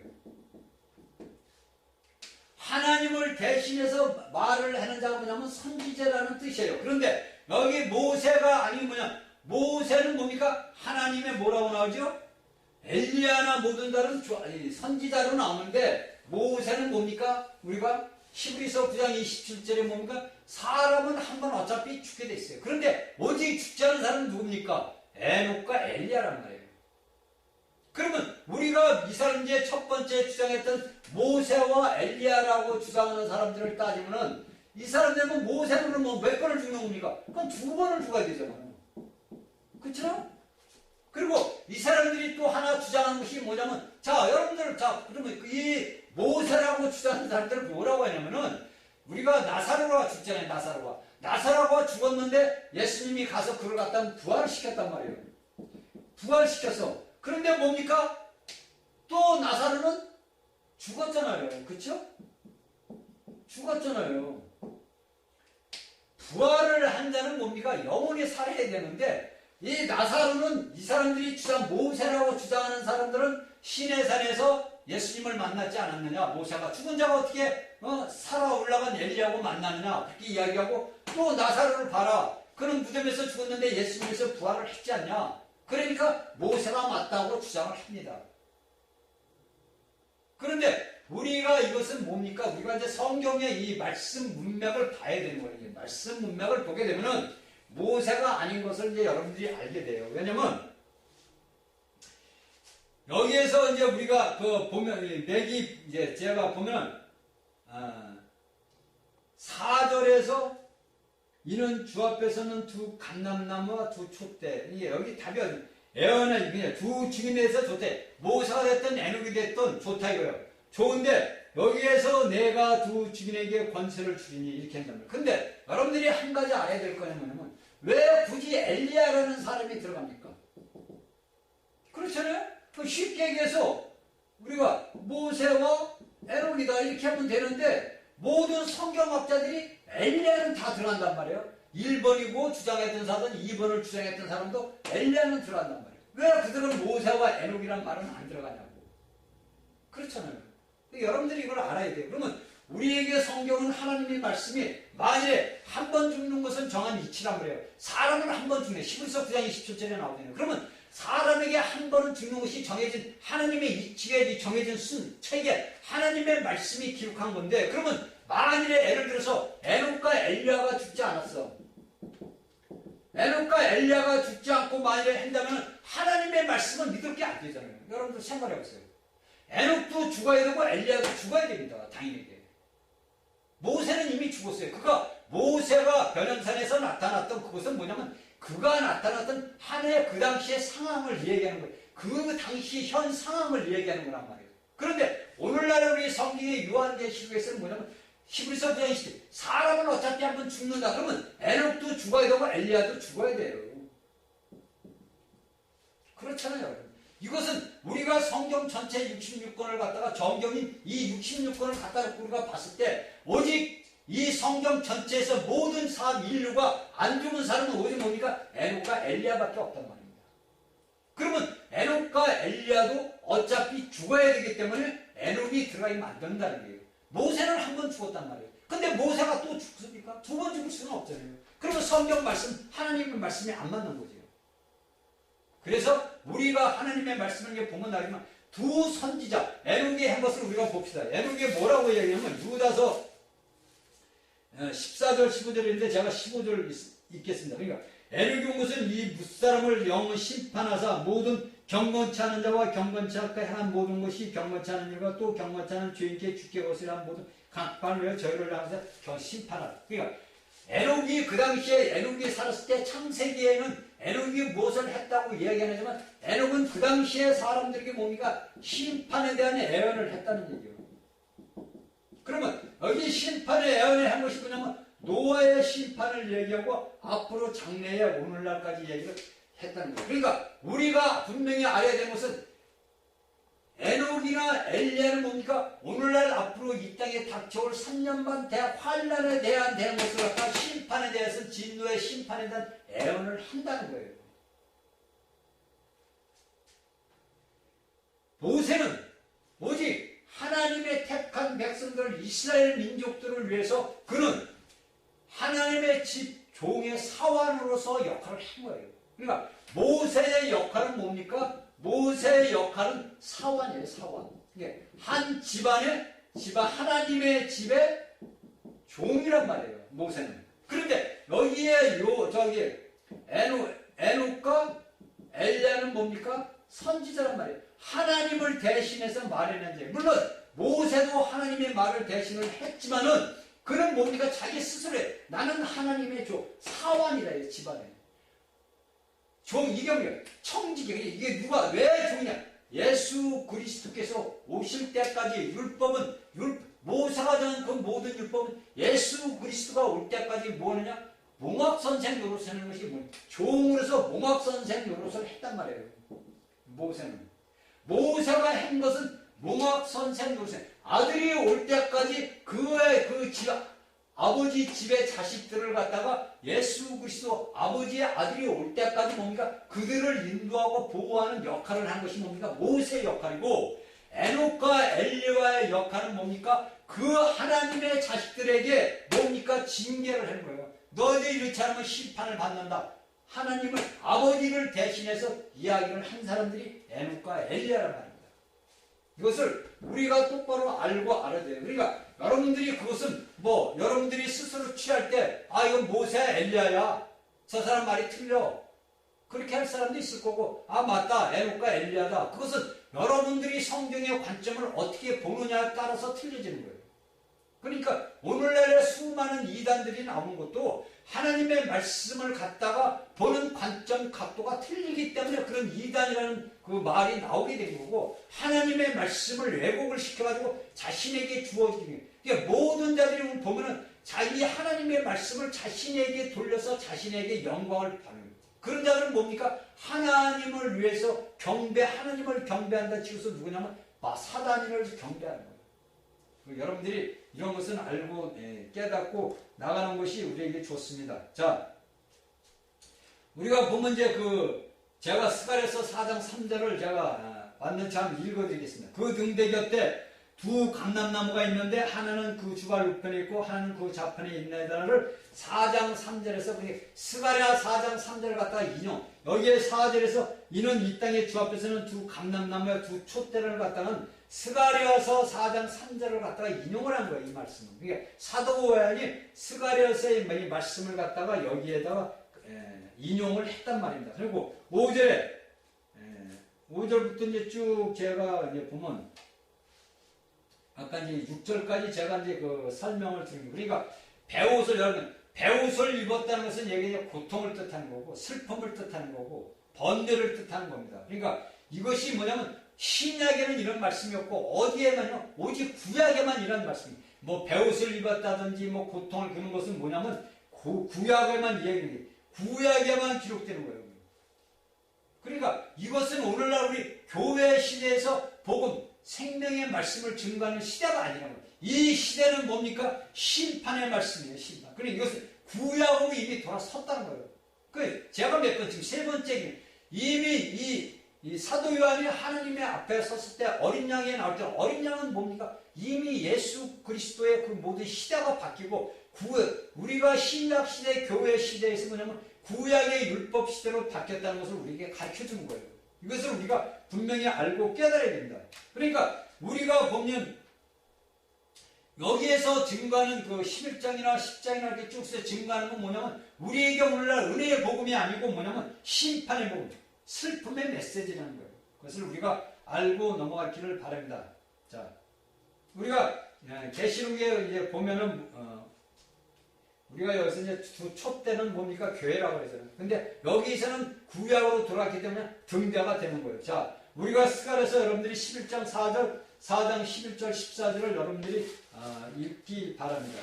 하나님을 대신해서 말을 하는 자가 뭐냐면 선지자라는 뜻이에요. 그런데 여기 모세가 아니면 뭐냐? 모세는 뭡니까? 하나님의 뭐라고 나오죠? 엘리야나 모든 다른 선지자로 나오는데 모세는 뭡니까? 우리가 히브리서 9장 27절에 뭡니까? 사람은 한 번 어차피 죽게 돼 있어요. 그런데 오직 죽지 않은 사람은 누굽니까? 에녹과 엘리야란 말이에요. 그러면 우리가 이 사람들의 첫 번째 주장했던 모세와 엘리야라고 주장하는 사람들을 따지면은 이 사람들은 모세는 뭐 몇 번을 죽는 겁니까? 그럼 두 번을 죽어야 되잖아요. 그렇죠? 그리고 이 사람들이 또 하나 주장하는 것이 뭐냐면, 자, 여러분들, 자, 그러면 이 모세라고 주장하는 사람들은 뭐라고 하냐면은, 우리가 나사로가 죽잖아요, 나사로가. 나사로가 죽었는데 예수님이 가서 그걸 갖다 부활시켰단 말이에요. 부활시켰어. 그런데 뭡니까? 또 나사로는 죽었잖아요. 그쵸? 죽었잖아요. 부활을 한 자는 뭡니까? 영원히 살아야 되는데, 이 나사로는 이 사람들이 모세라고 주장하는 사람들은 시내산에서 예수님을 만났지 않았느냐? 모세가 죽은 자가 어떻게 살아 올라간 엘리야하고 만나느냐? 그렇게 이야기하고, 또 나사로를 봐라. 그는 무덤에서 죽었는데 예수님에서 부활을 했지 않냐? 그러니까 모세가 맞다고 주장을 합니다. 그런데 우리가 이것은 뭡니까? 우리가 이제 성경의 이 말씀 문맥을 봐야 되는 거예요. 말씀 문맥을 보게 되면은 모세가 아닌 것을 이제 여러분들이 알게 돼요. 왜냐면 여기에서 이제 우리가 보면 맥이 이제 제가 보면 4절에서 이는 주 앞에서는 두 감람나무와 두 촛대. 이게 여기 답이 애언은 그냥 두 증인에서 좋대. 모세가 됐든 에녹이 됐든 좋다 이거예요. 좋은데 여기에서 내가 두 증인에게 권세를 주리니 이렇게 한단 말이에요. 근데 여러분들이 한 가지 알아야 될 거냐면 왜 굳이 엘리야라는 사람이 들어갑니까? 그렇잖아요? 쉽게 얘기해서 우리가 모세와 에녹이다 이렇게 하면 되는데 모든 성경학자들이 엘리야는 다 들어간단 말이에요. 1번이고 주장했던 사람은 2번을 주장했던 사람도 엘리야는 들어간단 말이에요. 왜 그들은 모세와 에녹이란 말은 안 들어가냐고. 그렇잖아요. 여러분들이 이걸 알아야 돼요. 그러면 우리에게 성경은 하나님의 말씀이 만일에 한 번 죽는 것은 정한 이치란 말이에요. 사람은 한 번 죽네. 히브리서 9장 27절에 나오잖아요. 그러면 사람에게 한 번은 죽는 것이 정해진 하나님의 이치가 정해진 체계 하나님의 말씀이 기록한 건데 그러면 만일에 예를 들어서 에녹과 엘리야가 죽지 않았어. 에녹과 엘리야가 죽지 않고 만일에 한다면 하나님의 말씀은 믿을 게 안 되잖아요. 여러분들 생각해보세요. 에녹도 죽어야 되고 엘리야도 죽어야 됩니다. 당연히. 모세는 이미 죽었어요. 모세가 변현산에서 나타났던 그것은 뭐냐면 그가 나타났던 하나의 그 당시의 상황을 얘기하는 거예요. 그 당시 현 상황을 얘기하는 거란 말이에요. 그런데 오늘날 우리 성경의 요한계시록에서는 뭐냐면 히브리서 9장 20절 사람은 어차피 한번 죽는다. 그러면 에녹도 죽어야 되고 엘리야도 죽어야 돼요. 그렇잖아요. 이것은 우리가 성경 전체 66권을 갖다가 정경인 이 66권을 갖다가 우리가 봤을 때 오직 이 성경 전체에서 모든 사람 인류가 안 죽은 사람은 오직 뭡니까? 에녹과 엘리야밖에 없단 말입니다. 그러면 에녹과 엘리야도 어차피 죽어야 되기 때문에 에녹이 들어가면 안 된다는 거예요. 모세는 한 번 죽었단 말이에요. 근데 모세가 또 죽습니까? 두 번 죽을 수는 없잖아요. 그러면 성경 말씀, 하나님의 말씀이 안 맞는 거죠. 그래서 우리가 하나님의 말씀을 보면 나지만 두 선지자, 에녹이 한 것을 우리가 봅시다. 에녹이 뭐라고 얘기하면 유다서 14절, 15절인데 제가 15절 읽겠습니다. 그러니까 에녹이 온 것은 이 무사람을 영원 심판하사 모든 경건치 않은 자와 경건치 않게 한 모든 것이 경건치 않은 일과 또 경건치 않은 죄인께 죽게 것을 한 모든 강판을 위하여 저희를 향해서 심판하라. 그러니까 에녹이 그 당시에 에녹이 살았을 때 창세기에는 에녹이 무엇을 했다고 이야기하지만 에녹은 그 당시에 사람들에게 뭡니까? 심판에 대한 예언을 했다는 얘기예요. 그러면 여기 심판의 예언을 한 것이 뭐냐면 노아의 심판을 얘기하고 앞으로 장래에 오늘날까지 얘기를 했다는 거예요. 그러니까 우리가 분명히 알아야 되는 것은 에녹이나 엘리야는 뭡니까? 오늘날 앞으로 이 땅에 닥쳐올 3년 반 환란에 대한 것을 갖다 심판에 대해서 진노의 심판에 대한 예언을 한다는 거예요. 모세는 오직 하나님의 택한 백성들 이스라엘 민족들을 위해서 그는 하나님의 집 종의 사환으로서 역할을 한 거예요. 그러니까 모세의 역할은 뭡니까? 모세의 역할은 사환이에요. 사환. 한 집안의 하나님의 집의 종이란 말이에요. 모세는. 그런데 여기에 에녹과 엘리야는 뭡니까? 선지자란 말이에요. 하나님을 대신해서 말해낸 자예요. 물론 모세도 하나님의 말을 대신을 했지만은 그는 뭡니까? 자기 스스로 나는 하나님의 사환이다. 집안에. 종, 이게 뭐예요? 청지기. 이게 누가, 왜 종이냐? 예수 그리스도께서 오실 때까지 모세가 정한 그 모든 율법은 예수 그리스도가 올 때까지 뭐느냐? 몽학선생 노릇을 하는 것이 뭐냐? 종으로서 몽학선생 노릇을 했단 말이에요. 모세는. 모세가 한 것은 몽학선생 노릇을 아들이 올 때까지 아버지 집의 자식들을 갖다가 예수 그리스도 아버지의 아들이 올 때까지 뭡니까? 그들을 인도하고 보호하는 역할을 한 것이 뭡니까? 모세의 역할이고 에녹과 엘리야의 역할은 뭡니까? 그 하나님의 자식들에게 뭡니까? 징계를 하는 거예요. 너희들이 이렇게 하면 심판을 받는다. 하나님을 아버지를 대신해서 이야기를 한 사람들이 에녹과 엘리야란 말입니다. 이것을 우리가 똑바로 알고 알아야 돼요. 그러니까 여러분들이 그것은 여러분들이 스스로 취할 때 이건 모세야 엘리야야 저 사람 말이 틀려 그렇게 할 사람도 있을 거고 맞다 에녹과 엘리야다. 그것은 여러분들이 성경의 관점을 어떻게 보느냐에 따라서 틀려지는 거예요. 그러니까 오늘날의 수많은 이단들이 나오는 것도 하나님의 말씀을 갖다가 보는 관점 각도가 틀리기 때문에 그런 이단이라는 그 말이 나오게 된 거고 하나님의 말씀을 왜곡을 시켜가지고 자신에게 주어지는 그러니까 모든 자들이 보면은 자기 하나님의 말씀을 자신에게 돌려서 자신에게 영광을 받는 거예요. 그런 자들은 뭡니까? 하나님을 위해서 하나님을 경배한다 치고서 누구냐면 사단을 경배하는 거예요. 여러분들이 이런 것은 알고 깨닫고 나가는 것이 우리에게 좋습니다. 자, 우리가 보면 제가 스가랴서 4장 3절을 제가 완전히 한번 읽어드리겠습니다. 그 등대 곁에 두 감람나무가 있는데 하나는 그 주발 우편에 있고 하나는 그 좌편에 있나이다를 4장 3절에서 스가랴 4장 3절을 갖다가 인용. 여기에 4절에서 이는 이 땅의 주 앞에서는 두 감람나무와 두 촛대를 갖다는 스가랴서 4장 3절을 갖다가 인용을 한 거예요. 이 말씀은. 그러니까 사도 요한이 스가랴서의 말씀을 갖다가 여기에다가 인용을 했단 말입니다. 그리고 5절부터 이제 쭉 제가 이제 보면 아까 이제 6절까지 제가 이제 설명을 드립니다. 그러니까 배옷을 입었다는 것은 여기 고통을 뜻하는 거고 슬픔을 뜻하는 거고 번뇌를 뜻하는 겁니다. 그러니까 이것이 뭐냐면 신약에는 이런 말씀이 없고 어디에만요? 오직 구약에만 이런 말씀이. 배옷을 입었다든지 고통을 그런 것은 뭐냐면 구약에만 이야기해요. 구약에만 기록되는 거예요. 그러니까 이것은 오늘날 우리 교회 시대에서 복음 생명의 말씀을 증거하는 시대가 아니라는 거예요. 이 시대는 뭡니까? 심판의 말씀이에요. 심판. 그러니까 이것은 구약으로 이미 돌아섰다는 거예요. 제가 몇 번, 지금 세 번째 이미 이 사도 요한이 하나님의 앞에 섰을 때 어린 양이 나올 때 어린 양은 뭡니까? 이미 예수 그리스도의 그 모든 시대가 바뀌고 우리가 신약 시대 교회 시대에서 뭐냐면 구약의 율법 시대로 바뀌었다는 것을 우리에게 가르쳐 주는 거예요. 이것을 우리가 분명히 알고 깨달아야 됩니다. 그러니까 우리가 보면 여기에서 증거하는 그 11장이나 10장이나 이렇게 쭉 증거하는 건 뭐냐면 우리에게 오늘날 은혜의 복음이 아니고 뭐냐면 심판의 복음, 슬픔의 메시지라는 거예요. 그것을 우리가 알고 넘어가기를 바랍니다. 자, 우리가 계시록에 이제 보면은 우리가 여기서 이제 두 촛대는 뭡니까? 교회라고 해서요. 근데 여기서는 구약으로 돌아왔기 때문에 등대가 되는 거예요. 자, 우리가 스가랴서 여러분들이 11장 4장 11절 14절을 여러분들이 읽기 바랍니다.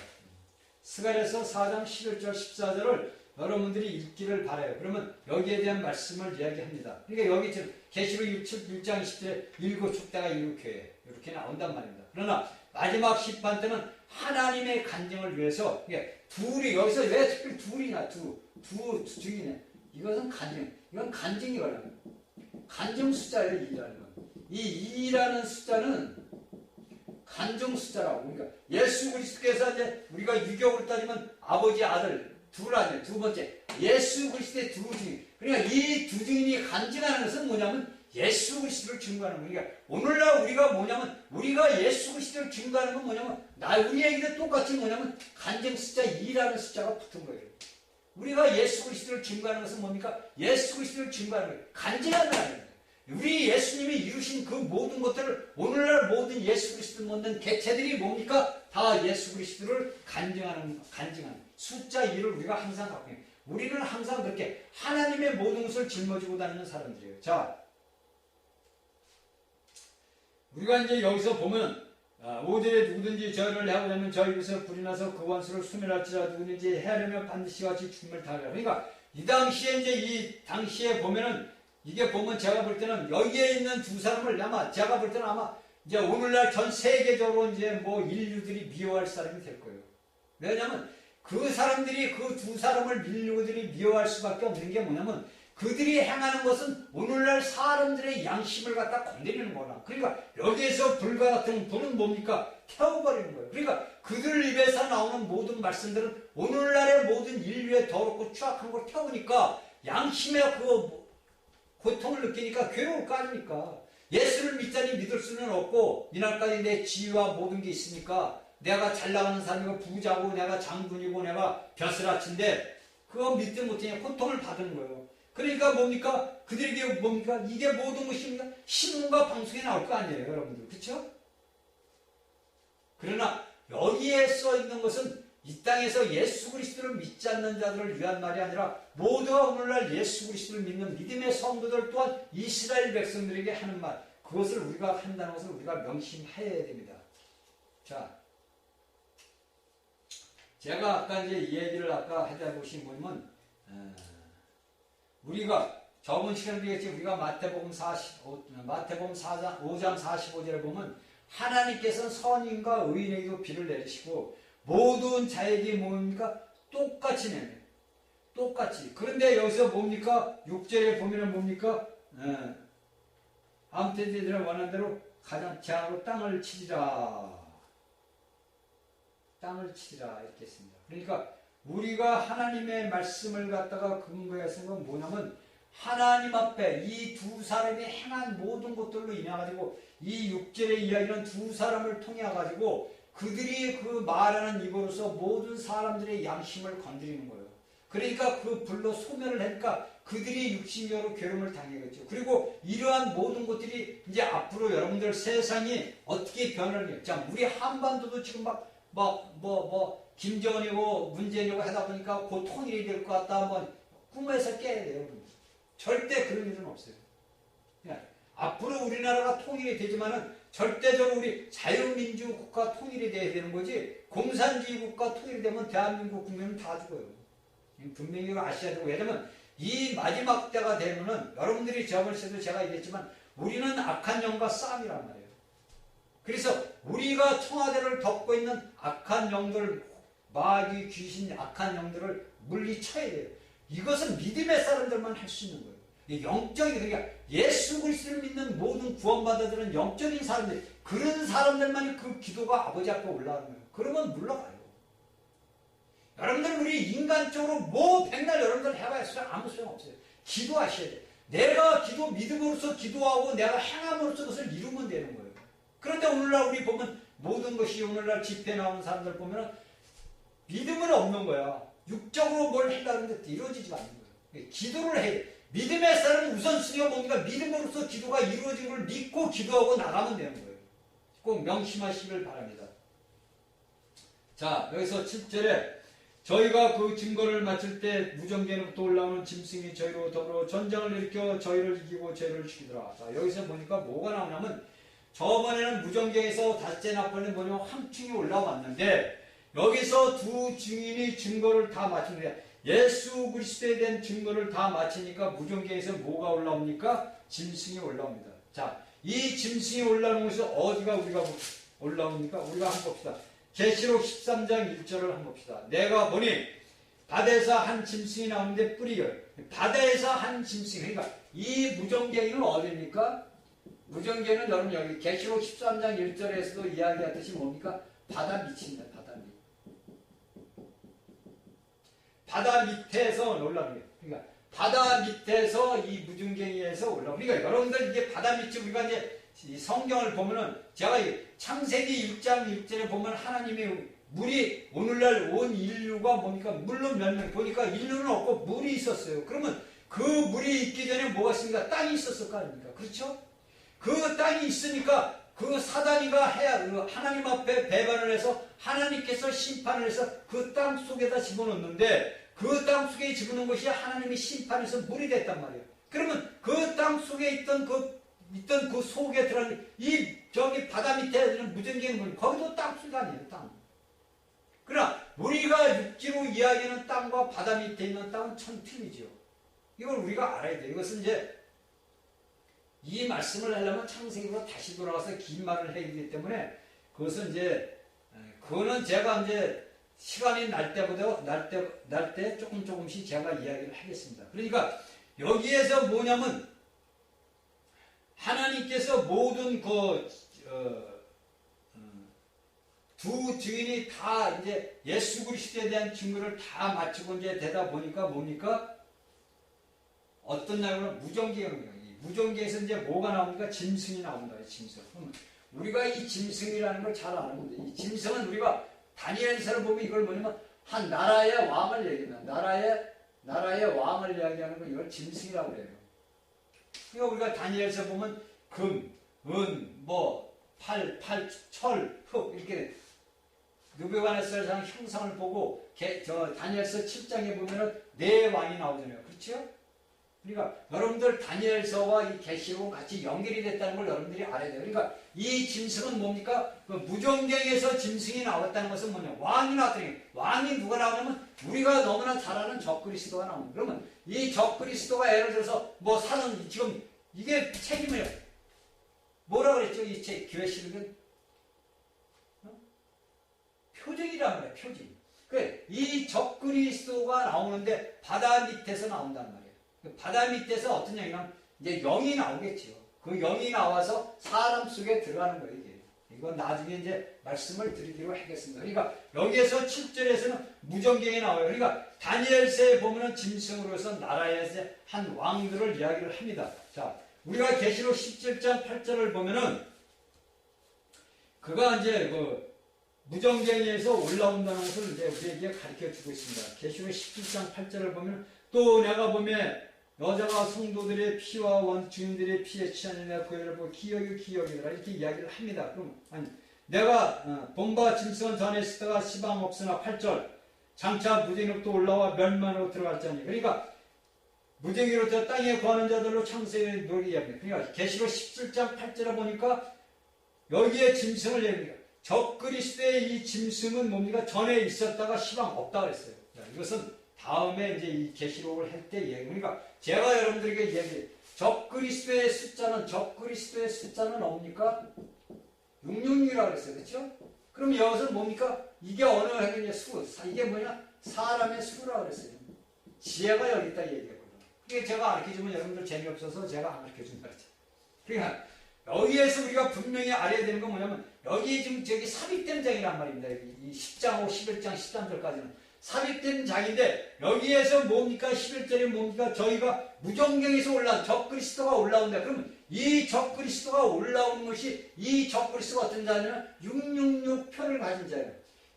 스가랴서 4장 11절 14절을 여러분들이 읽기를 바라요. 그러면 여기에 대한 말씀을 이야기합니다. 그러니까 여기 지금 계시록 1장 20절에 일곱 촛대가 일곱 교회 이렇게 나온단 말입니다. 그러나 마지막 심판 때는 하나님의 간증을 위해서 둘이 여기서 왜 특별히 둘이냐 둘이네. 이것은 간증. 이건 간증이거든요. 간증 숫자예요. 2라는 건. 이 2라는 숫자는 간증 숫자라고. 그러니까 예수 그리스도께서 이제 우리가 유격으로 따지면 아버지 아들 둘 아니에요. 두 번째 예수 그리스도의 두 증인. 그러니까 이 두 증인이 간증하는 것은 뭐냐면 예수 그리스도를 증거하는 거예요. 그러니까 오늘날 우리가 뭐냐면 우리가 예수 그리스도를 증거하는 건 뭐냐면 우리에게도 똑같이 뭐냐면 간증 숫자 2라는 숫자가 붙은 거예요. 우리가 예수 그리스도를 증거하는 것은 뭡니까? 예수 그리스도를 증거하는 거예요. 간증한다는 거예요. 우리 예수님이 이루신 그 모든 것들을 오늘날 모든 예수 그리스도를 믿는 개체들이 뭡니까? 다 예수 그리스도를 간증하는 숫자 2를 우리가 항상 갖고 있는. 우리는 항상 그렇게 하나님의 모든 것을 짊어지고 다니는 사람들이에요. 자, 우리가 이제 여기서 보면 5절에 누구든지 저를 해하려면 저 입에서 불이 나서 그 원수를 소멸할지라 누구든지 해하려면 반드시 같이 죽음을 당하리라. 그러니까 이 당시에 이제 이 당시에 보면은 이게 보면 제가 볼 때는 여기에 있는 두 사람을 아마 제가 볼 때는 아마 이제 오늘날 전 세계적으로 이제 뭐 인류들이 미워할 사람이 될 거예요. 왜냐하면 그 사람들이 그 두 사람을 인류들이 미워할 수밖에 없는 게 뭐냐면 그들이 행하는 것은 오늘날 사람들의 양심을 갖다 건드리는 거나. 그러니까 여기에서 불과 같은 불은 뭡니까? 태워버리는 거예요. 그러니까 그들 입에서 나오는 모든 말씀들은 오늘날의 모든 인류의 더럽고 추악한 걸 태우니까 양심의 그 고통을 느끼니까 괴로울 거 아닙니까? 예수를 믿자니 믿을 수는 없고 이날까지 내 지위와 모든 게 있으니까 내가 잘 나가는 사람이고 부자고 내가 장군이고 내가 벼슬아치인데 그거 믿지 못해 고통을 받는 거예요. 그러니까 뭡니까? 그들에게 뭡니까? 이게 모든 것입니까? 신문과 방송에 나올 거 아니에요, 여러분들. 그렇죠? 그러나 여기에 써 있는 것은 이 땅에서 예수 그리스도를 믿지 않는 자들을 위한 말이 아니라 모두가 오늘날 예수 그리스도를 믿는 믿음의 성도들 또한 이스라엘 백성들에게 하는 말, 그것을 우리가 한다는 것을 우리가 명심해야 됩니다. 자, 제가 아까 이제 이 얘기를 아까 하다 보신 분은 우리가 저번 시간에 얘기했지 우리가 마태복음 4장 5장 45절에 보면 하나님께서는 선인과 의인에게도 비를 내리시고 모든 자에게 뭡니까? 똑같이 내요. 똑같이. 그런데 여기서 뭡니까? 6절에 보면은 뭡니까? 아무 때들을 원하는 대로 가장 재앙으로 땅을 치리라. 땅을 치리라 이렇게 했습니다. 그러니까 우리가 하나님의 말씀을 갖다가 근거해서 건 뭐냐면 하나님 앞에 이 두 사람이 행한 모든 것들로 인해가지고 이 6절의 이야기는 두 사람을 통해가지고 그들이 그 말하는 입으로서 모든 사람들의 양심을 건드리는 거예요. 그러니까 그 불로 소멸을 하니까 그들이 육신적으로 괴로움을 당하겠죠. 그리고 이러한 모든 것들이 이제 앞으로 여러분들 세상이 어떻게 변하느냐. 자, 우리 한반도도 지금 김정은이고 문재인이고 하다 보니까 곧 통일이 될 것 같다. 한번 꿈에서 깨야 돼요. 절대 그런 일은 없어요. 그냥 앞으로 우리나라가 통일이 되지만은 절대적으로 우리 자유민주 국가 통일이 돼야 되는 거지 공산주의 국가 통일이 되면 대한민국 국민은 다 죽어요. 분명히 아셔야 되고 왜냐면 이 마지막 때가 되면은 여러분들이 저번 시간에도 제가 얘기했지만 우리는 악한 영과 싸움이란 말이에요. 그래서 우리가 청와대를 덮고 있는 악한 영들, 마귀, 귀신, 악한 영들을 물리쳐야 돼요. 이것은 믿음의 사람들만 할 수 있는 거예요. 영적인, 그러니까 예수 그리스도를 믿는 모든 구원받아들은 영적인 사람들, 그런 사람들만이 그 기도가 아버지 앞에 올라가는 거예요. 그러면 물러가요. 여러분들 우리 인간적으로 뭐 백날 여러분들 해봐야 아무 소용없어요. 기도하셔야 돼요. 내가 믿음으로써 기도하고 내가 행함으로써 그것을 이루면 되는 거예요. 그런데 오늘날 우리 보면 모든 것이 오늘날 집회에 나오는 사람들 보면은 믿음은 없는 거야. 육적으로 뭘 하려고 하는데 이루어지지 않는 거예요. 기도를 해야 돼. 믿음의 사람은 우선순위가 뭡니까? 믿음으로써 기도가 이루어진 걸 믿고 기도하고 나가면 되는 거예요. 꼭 명심하시길 바랍니다. 자, 여기서 7절에 저희가 그 증거를 마칠 때 무정계로부터 올라오는 짐승이 저희로 더불어 전쟁을 일으켜 저희를 이기고 죄를 죽이더라. 자, 여기서 보니까 뭐가 나오냐면 저번에는 무정계에서 닷새 나팔은 뭐냐면 황충이 올라왔는데 여기서 두 증인이 증거를 다 마치는데 예수 그리스도에 대한 증거를 다 마치니까 무정계에서 뭐가 올라옵니까? 짐승이 올라옵니다. 자, 이 짐승이 올라오는 것이 어디가 우리가 올라옵니까? 우리가 한번 봅시다. 계시록 13장 1절을 한번 봅시다. 내가 보니 바다에서 한 짐승이 나오는데 뿌리결. 바다에서 한 짐승. 그러니까 이 무정계는 어디입니까? 무정계는 여러분 여기 계시록 13장 1절에서도 이야기하듯이 뭡니까? 바다 밑입니다. 바다 밑. 바다 밑에서 올라오는 거예요. 그러니까 바다 밑에서 이 무정계에서 올라오는 거예요. 그러니까 여러분들 이게 바다 밑이 우리가 이제 이 성경을 보면은 제가 창세기 6장 6절에 보면 하나님의 물이 오늘날 온 인류가 뭡니까? 물론 몇 명 보니까 인류는 없고 물이 있었어요. 그러면 그 물이 있기 전에 뭐가 있습니까? 땅이 있었을 거 아닙니까? 그렇죠? 그 땅이 있으니까 그 사단이가 하나님 앞에 배반을 해서 하나님께서 심판을 해서 그 땅 속에다 집어넣는데 그 땅 속에 집어넣은 것이 하나님이 심판해서 물이 됐단 말이에요. 그러면 그 땅 속에 있던 그 속에 들어가는 저기 바다 밑에 있는 무정계의 물, 거기도 땅 속이 아니에요, 땅. 그러나 우리가 육지로 이야기하는 땅과 바다 밑에 있는 땅은 천 틀리죠. 이걸 우리가 알아야 돼요. 이것은 이제 이 말씀을 하려면 창세기로 다시 돌아가서 긴 말을 해야 되기 때문에 그것은 이제 그거는 제가 이제 시간이 날 때 조금씩 제가 이야기를 하겠습니다. 그러니까 여기에서 뭐냐면 하나님께서 모든 두 증인이 다 이제 예수 그리스도에 대한 증거를 다 마치고 이제 되다 보니까 뭡니까? 어떤 날은 무정계예요. 무정계에서 이제 뭐가 나옵니까? 짐승이 나온다. 짐승. 우리가 이 짐승이라는 걸 잘 아는 건데 이 짐승은 우리가 다니엘서를 보면 이걸 뭐냐면 한 나라의 왕을 얘기합니다. 나라의 왕을 이야기하는 거 이걸 짐승이라고 해요. 그러니까 우리가 다니엘서 보면 금, 은, 철, 흙 이렇게 느부갓네살 형상을 보고 다니엘서 7장에 보면은 네 왕이 나오잖아요. 그렇죠? 그러니까 여러분들 다니엘서와 이 계시록은 같이 연결이 됐다는 걸 여러분들이 알아야 돼요. 그러니까 이 짐승은 뭡니까? 그 무정경에서 짐승이 나왔다는 것은 뭐냐? 왕이 나왔더니 왕이 누가 나오냐면 우리가 너무나 잘 아는 적그리스도가 나옵니다. 그러면 이 적그리스도가 예를 들어서 지금 이게 책임이에요. 뭐라 그랬죠? 이 책 교회 실은 표징이란 말이에요. 표징. 이 적그리스도가 나오는데 바다 밑에서 나온단 말이에요. 바다 밑에서 어떤 영이냐면 이제 영이 나오겠죠. 그 영이 나와서 사람 속에 들어가는 거예요. 이건 나중에 이제 말씀을 드리기로 하겠습니다. 그러니까 여기에서 7절에서는 무정경이 나와요. 그러니까 다니엘서에 보면은 짐승으로서 나라에서 한 왕들을 이야기를 합니다. 자, 우리가 계시록 17장 8절을 보면은 그가 이제 무정경에서 올라온다는 것을 이제 우리에게 가르쳐 주고 있습니다. 계시록 17장 8절을 보면 또 내가 보면 여자가 성도들의 피와 원주인들의 피에 취하는 내가 그 애를 보고 기억이더라 이렇게 이야기를 합니다. 그럼 내가 본바 짐승은 전에 있었다가 시방 없으나 8절 장차 무정으로부터 올라와 멸망으로 들어갔자니 그러니까 무정으로부터 땅에 거하는 자들로 창세의 노력이 이야기합니다. 그러니까 계시록 17장 8절에 보니까 여기에 짐승을 얘기합니다. 적그리스도의 이 짐승은 뭡니까? 전에 있었다가 시방 없다 그랬어요. 이것은 다음에 이제 이 계시록을 할 때 얘기. 그러니까 제가 여러분들에게 얘기해요. 적그리스도의 숫자는 뭡니까? 666이라고 그랬어요. 그렇죠? 그럼 여기서 뭡니까? 이게 어느 행위냐? 수. 이게 뭐냐? 사람의 수라고 그랬어요. 지혜가 여기 있다 얘기했거든. 그게 제가 가르쳐주면 여러분들 재미없어서 제가 안 가르쳐준다 그랬죠. 그러니까 여기에서 우리가 분명히 알아야 되는 건 뭐냐면 여기 지금 저기 삽입된 장이란 말입니다. 이 10장하고 11장 13절까지는 삽입된 장인데 여기에서 뭡니까? 11절에 뭡니까? 저희가 무정경에서 올라온 적그리스도가 올라온다. 그러면 이 적그리스도가 올라오는 것이 이 적그리스도가 어떤 자냐면 666 표를 가진 자예요.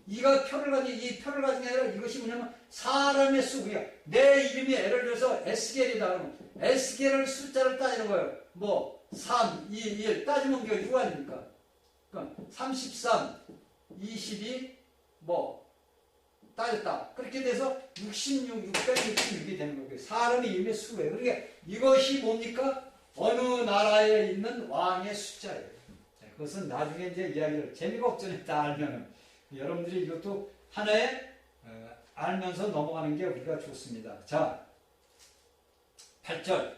이가 표를 가진 이 표를 가진 게 아니라 이것이 뭐냐면 사람의 수. 그러니까 내 이름이 예를 들어서 에스겔이다 그러면 에스겔을 숫자를 따지는 거예요. 뭐 3, 2, 1 따지면 그게 누가 아닙니까? 그러니까 33, 22 뭐 따졌다. 그렇게 돼서 66, 666이 되는 거고요. 사람의 이름의 수예요. 그러니까 이것이 뭡니까? 어느 나라에 있는 왕의 숫자예요. 그것은 나중에 이제 이야기를 재미가 없잖아요. 다 알면은 여러분들이 이것도 하나의 알면서 넘어가는 게 우리가 좋습니다. 자, 8절.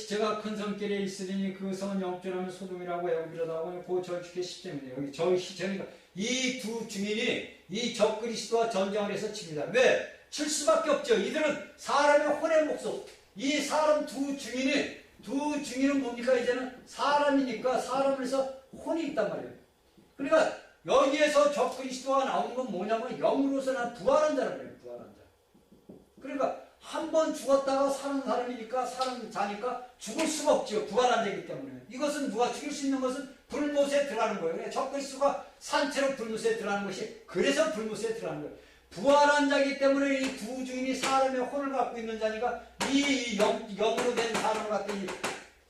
제가 큰 성길에 있으리니 그 성은 영존하면 소돔이라고 애굽이라고 하고 그 절축의 시점이네요. 여기 저희 시점이니까 이 두 증인이 이 적그리스도와 전쟁을 해서 칩니다. 왜? 칠 수밖에 없죠. 이들은 사람의 혼의 목속. 이 사람 두 증인은 뭡니까? 이제는 사람이니까 사람에서 혼이 있단 말이에요. 그러니까 여기에서 적그리스도가 나오는 건 뭐냐면 영으로서 난 부활한 자란 말이에요. 부활한 자. 그러니까 한 번 죽었다가 사는 사람이니까 사는 자니까 죽을 수가 없죠. 부활한 자이기 때문에. 이것은 누가 죽일 수 있는 것은 불못에 들어가는 거예요. 적그리스도가 산채로 불못에 들어가는 것이 그래서 불못에 들어가는 거예요. 부활한 자이기 때문에 이 두 증인이 사람의 혼을 갖고 있는 자니까 이 영으로 된 사람을 갖고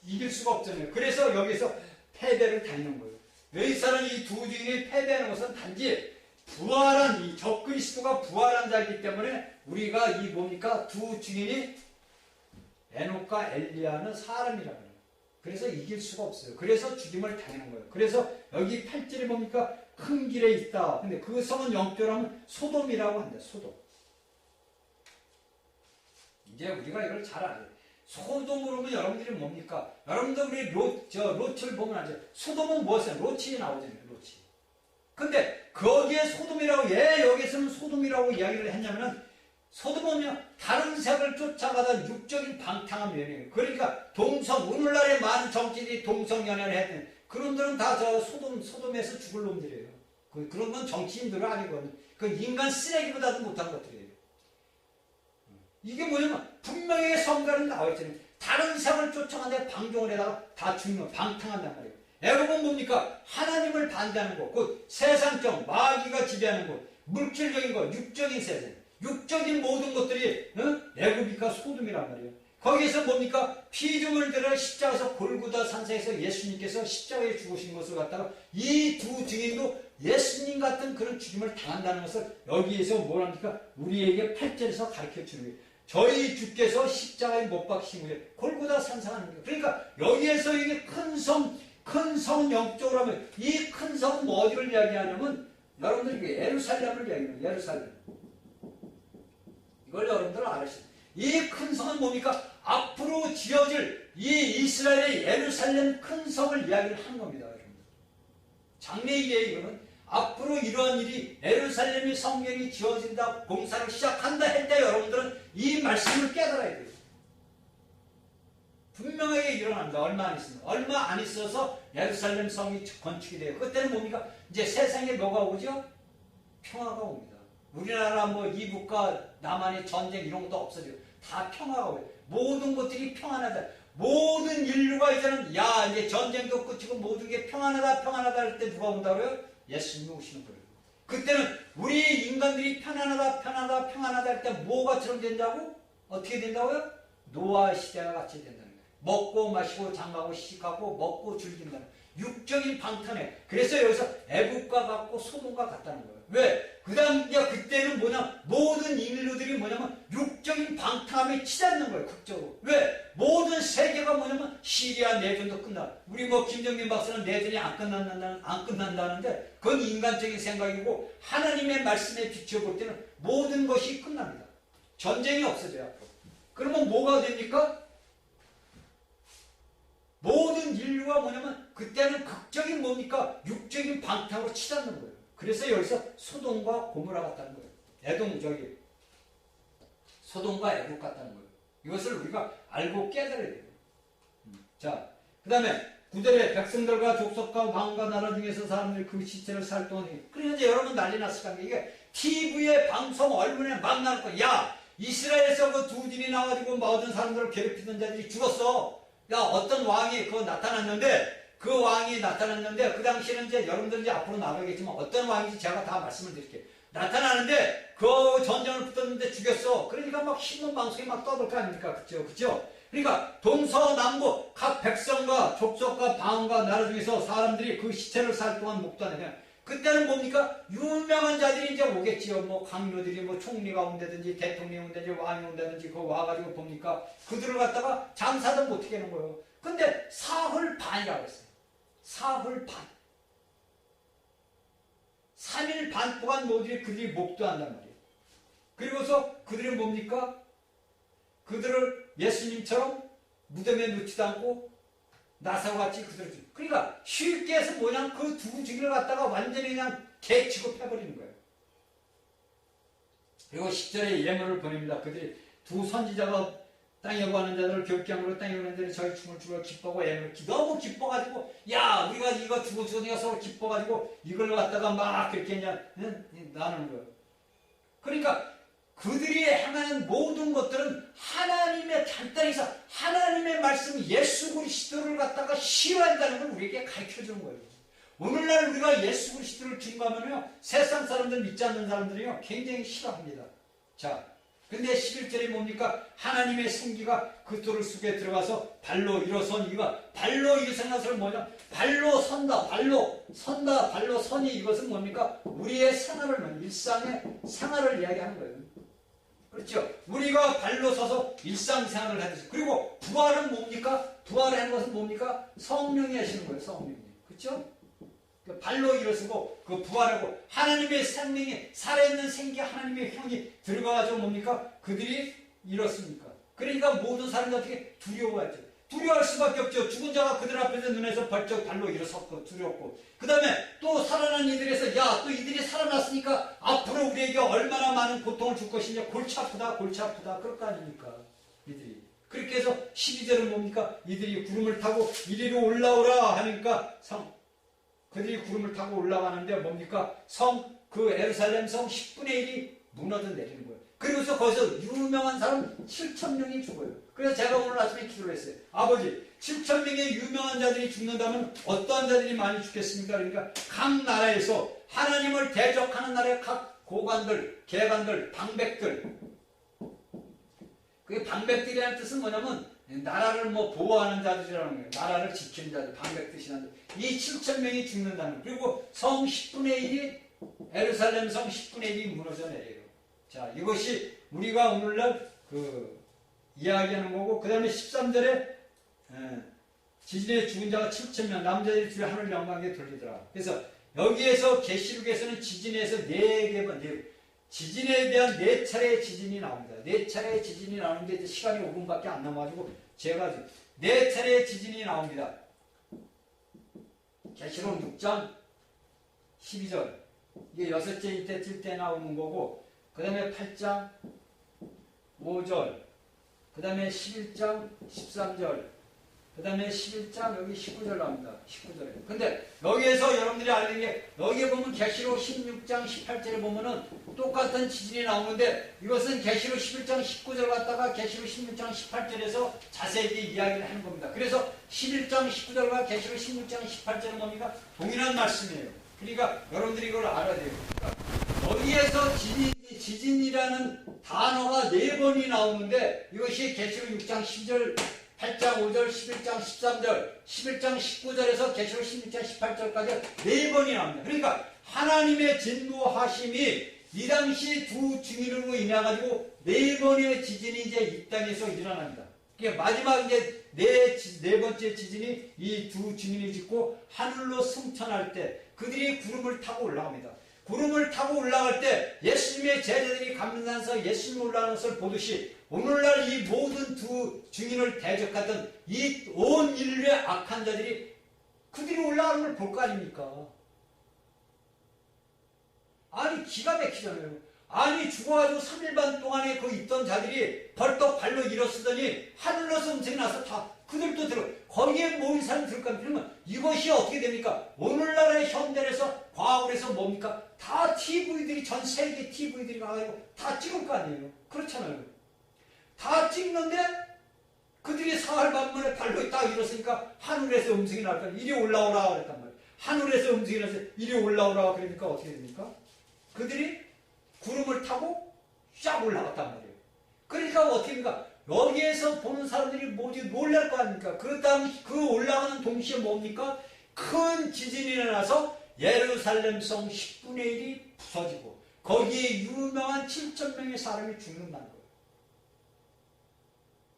이길 수가 없잖아요. 그래서 여기서 패배를 당하는 거예요. 여기서는 이 두 증인이 패배하는 것은 단지 부활한 이 적그리스도가 부활한 자이기 때문에 우리가 이 뭡니까? 두 증인이 에녹과 엘리야는 사람이라고 해요. 그래서 이길 수가 없어요. 그래서 죽임을 당하는 거예요. 그래서 여기 8절에 뭡니까? 큰 길에 있다. 근데 그 성은 영적으로는 소돔이라고 한다. 소돔. 이제 우리가 이걸 잘 알아요. 소돔으로 보면 여러분들이 뭡니까? 여러분들 우리 롯을 보면 알죠. 소돔은 무엇이야? 롯이 나오잖아요. 롯이. 근데 거기에 소돔이라고 여기서는 소돔이라고 이야기를 했냐면은 소돔은 다른 색을 쫓아가다 육적인 방탕한 면이에요. 그러니까 오늘날의 많은 정치인이 동성연애를 했던 그런들은 다 소돔에서 죽을 놈들이에요. 그런 건 정치인들은 아니거든요. 그 인간 쓰레기보다도 못한 것들이에요. 이게 뭐냐면 분명히 성가는 나와있잖아요. 다른 색을 쫓아가는데 방종을 해다가 다 죽는 방탕한단 말이에요. 애굽은 뭡니까? 하나님을 반대하는 것, 곧 세상적 마귀가 지배하는 것, 물질적인 것, 육적인 세상, 육적인 모든 것들이 애굽이니까 소돔이란 말이에요. 거기에서 뭡니까? 피조물 들어 십자가에서 골고다 산사에서 예수님께서 십자가에 죽으신 것을 갖다가 이 두 증인도 예수님 같은 그런 죽임을 당한다는 것을 여기에서 뭐랍니까? 우리에게 8절에서 가르쳐 주는 거예요. 저희 주께서 십자가에 못 박히신 거예요. 골고다 산사하는 거예요. 그러니까 여기에서 이게 큰 성 영적으로 하면 이 큰 성은 뭐 어디를 이야기하냐면 여러분들이 예루살렘을 이야기해요. 예루살렘. 이걸 여러분들 알으시죠. 이 큰 성은 뭡니까? 앞으로 지어질 이 이스라엘의 예루살렘 큰 성을 이야기를 하는 겁니다. 여러분. 장래기에 이거는 앞으로 이러한 일이 예루살렘의 성경이 지어진다, 공사를 시작한다 할 때 여러분들은 이 말씀을 깨달아야 돼요. 분명하게 일어납니다. 얼마 안 있어서 예루살렘 성이 건축이 돼요. 그때는 뭡니까? 이제 세상에 뭐가 오죠? 평화가 옵니다. 우리나라 뭐 이북과 남한의 전쟁 이런 것도 없어져요. 다 평화가 오요. 모든 것들이 평안하다. 모든 인류가 이제는 이제 전쟁도 끝이고 모든 게 평안하다 할 때 누가 온다고요? 예수님이 오시는 거예요. 그때는 우리 인간들이 평안하다 할 때 뭐가처럼 된다고? 어떻게 된다고요? 노아 시대와 같이 된다는 거예요. 먹고 마시고 장가고 시집가고 먹고 즐긴다는 거예요. 육적인 방탄에. 그래서 여기서 애국과 같고 소돔과 같다는 거예요. 왜? 그때는 모든 인류들이 육적인 방탕함에 치닫는 거예요. 극적으로. 왜? 모든 세계가 시리아 내전도 끝나. 우리 김정민 박사는 내전이 안 끝난다는데 그건 인간적인 생각이고 하나님의 말씀에 비춰볼 때는 모든 것이 끝납니다. 전쟁이 없어져요. 앞으로. 그러면 뭐가 됩니까? 모든 인류가 그때는 극적인 육적인 방탕으로 치닫는 거예요. 그래서 여기서 소돔과 고모라 같다는 거예요. 소돔과 애국 같다는 거예요. 이것을 우리가 알고 깨달아야 돼요. 자, 그 다음에 9절에 백성들과 족속과 왕과 나라 중에서 사람들이 그 시체를 살 동안 그래서 이제 여러분 난리 났을 겁니다. 이게 TV에 방송 언론에 막 나올 거야. 야, 이스라엘에서 그 두 진이 나와가지고 모든 사람들을 괴롭히던 자들이 죽었어. 야, 어떤 왕이 그거 나타났는데 그 왕이 나타났는데 그 당시에는 이제 여러분들 이제 앞으로 나가겠지만 어떤 왕인지 제가 다 말씀을 드릴게요. 나타나는데 그 전쟁을 붙었는데 죽였어. 그러니까 막 신문 방송이 막 떠들 거 아닙니까? 그죠? 그죠? 그러니까 동서남북 각 백성과 족속과 방언과 나라 중에서 사람들이 그 시체를 살 동안 목도하느냐. 그때는 뭡니까? 유명한 자들이 이제 오겠지요. 뭐 강요들이 뭐 총리가 온다든지 대통령이 온다든지 왕이 온다든지 그거 와가지고 봅니까? 그들을 갖다가 장사도 못하게 하는 거예요. 근데 사흘 반이라고 했어요. 사흘 반. 3일 반 동안 모두들이 그들이 목도한단 말이에요. 그리고서 그들이 뭡니까? 그들을 예수님처럼 무덤에 넣지도 않고 나사같이 그들을 죽여. 그러니까 쉽게 해서 뭐냐 그 두 주기를 갖다가 완전히 그냥 개 취급해버리는 거예요. 그리고 10절에 예물을 보냅니다. 그들이 두 선지자가 땅에 구하는 자들을 교육경으로 땅에 오는 자들이 저희 춤을 추고 기뻐하고 예물을 너무 기뻐가지고 야 우리가 이거 주고 서로 기뻐가지고 이걸 갖다가 막 그렇게 그냥 나누는 거예요. 그러니까 그들이 행하는 모든 것들은 하나님의 단단히서 하나님의 말씀 예수 그리스도를 갖다가 싫어한다는 걸 우리에게 가르쳐주는 거예요. 오늘날 우리가 예수 그리스도를 증거하면요 세상 사람들 믿지 않는 사람들이요 굉장히 싫어합니다. 자, 근데 11절이 뭡니까? 하나님의 생기가 그 돌을 속에 들어가서 발로 일어선 이유가 발로 일어선 것은 뭐냐? 발로 선다, 발로 선다, 발로 선이 이것은 뭡니까? 우리의 생활을 일상의 생활을 이야기하는 거예요. 그렇죠? 우리가 발로 서서 일상생활을 하듯이. 그리고 부활은 뭡니까? 부활을 하는 것은 뭡니까? 성령이 하시는 거예요. 성령이. 그렇죠? 발로 일어서고 그 부활하고 하나님의 생명이 살아있는 생기 하나님의 형이 들어가가지고 뭡니까? 그들이 일었습니까? 그러니까 모든 사람들이 어떻게 두려워하죠. 두려워할 수밖에 없죠. 죽은 자가 그들 앞에서 눈에서 벌쩍 발로 일어섰고 두렵고 그 다음에 또 살아난 이들에서 야 또 이들이 살아났으니까 앞으로 우리에게 얼마나 많은 고통을 줄 것이냐. 골치 아프다 골치 아프다 그럴 거 아닙니까? 이들이 그렇게 해서 12절은 뭡니까? 이들이 구름을 타고 이리로 올라오라 하니까 그들이 구름을 타고 올라가는데 뭡니까? 그 에루살렘 성 10분의 1이 무너져 내리는 거예요. 그리고서 거기서 유명한 사람 7,000명이 죽어요. 그래서 제가 오늘 아침에 기도를 했어요. 아버지 7,000명의 유명한 자들이 죽는다면 어떠한 자들이 많이 죽겠습니까? 그러니까 각 나라에서 하나님을 대적하는 나라의 각 고관들, 계관들, 방백들. 그게 방백들이라는 뜻은 뭐냐면 나라를 보호하는 자들이라는 거예요. 나라를 지키는 자들, 방백들이라는 자들. 이 7,000명이 죽는다는 거예요. 그리고 성 10분의 1이 에루살렘 성 10분의 1이 무너져 내려요. 자, 이것이 우리가 오늘날 이야기하는 거고, 그 다음에 13절에 지진에 죽은 자가 7,000명, 남자들이 주의 하늘 영광에 돌리더라. 그래서 여기에서 계시록에서는 지진에서 4개번, 지진에 대한 4차례의 지진이 나옵니다. 4차례의 지진이 나오는데 이제 시간이 5분밖에 안 남아가지고 제가 4차례의 지진이 나옵니다. 계시록 6장 12절. 이게 6째 때 뜰 때 나오는 거고, 그 다음에 8장 5절, 그 다음에 11장 13절, 그 다음에 11장 여기 19절 나옵니다. 19절에. 근데 여기에서 여러분들이 알는 게, 여기에 보면 계시록 16장 18절에 보면은 똑같은 지진이 나오는데, 이것은 계시록 11장 19절 갖다가 계시록 16장 18절에서 자세히 이야기를 하는 겁니다. 그래서 11장 19절과 계시록 16장 18절은 뭡니까? 동일한 말씀이에요. 그러니까 여러분들이 이걸 알아야 돼요. 그러니까 여기에서 지진이라는 단어가 4번이 나오는데, 이것이 계시록 6장 12절, 8장 5절, 11장 13절, 11장 19절에서 계시록 16장 18절까지 4번이 나옵니다. 그러니까 하나님의 진노하심이 이 당시 두 증인으로 인해가지고 4번의 지진이 이제 이 땅에서 일어납니다. 그러니까 마지막 이제 네 번째 지진이 이 두 증인이 짓고 하늘로 승천할 때 그들이 구름을 타고 올라갑니다. 구름을 타고 올라갈 때 예수님의 제자들이 감난산에서 예수님 올라가는 것을 보듯이 오늘날 이 모든 두 증인을 대적하던 이 온 인류의 악한 자들이 그들이 올라가는 걸 볼 거 아닙니까? 아니 기가 막히잖아요. 아니 죽어가지고 3일 반 동안에 그 있던 자들이 벌떡 발로 일어서더니 하늘로서 음성이 나서 다 그들도 들어 거기에 모인 사람이 들을까 그러면 이것이 어떻게 됩니까? 오늘날의 현대에서 과학을 해서 뭡니까? 다 TV들이 전 세계 TV들이 가가지고 다 찍을 거 아니에요. 그렇잖아요. 다 찍는데 그들이 사흘 반 만에 발로 딱 일어서니까 하늘에서 음성이 나니까 이리 올라오라 그랬단 말이에요. 하늘에서 음성이 나서 이리 올라오라 그러니까 어떻게 됩니까? 그들이 구름을 타고 쫙 올라갔단 말이에요. 그러니까 어떻게 됩니까? 여기에서 보는 사람들이 뭐지 놀랄 거 아닙니까? 그 올라가는 동시에 뭡니까? 큰 지진이 일어나서 예루살렘 성 10분의 1이 부서지고 거기에 유명한 7,000명의 사람이 죽는다는 거예요.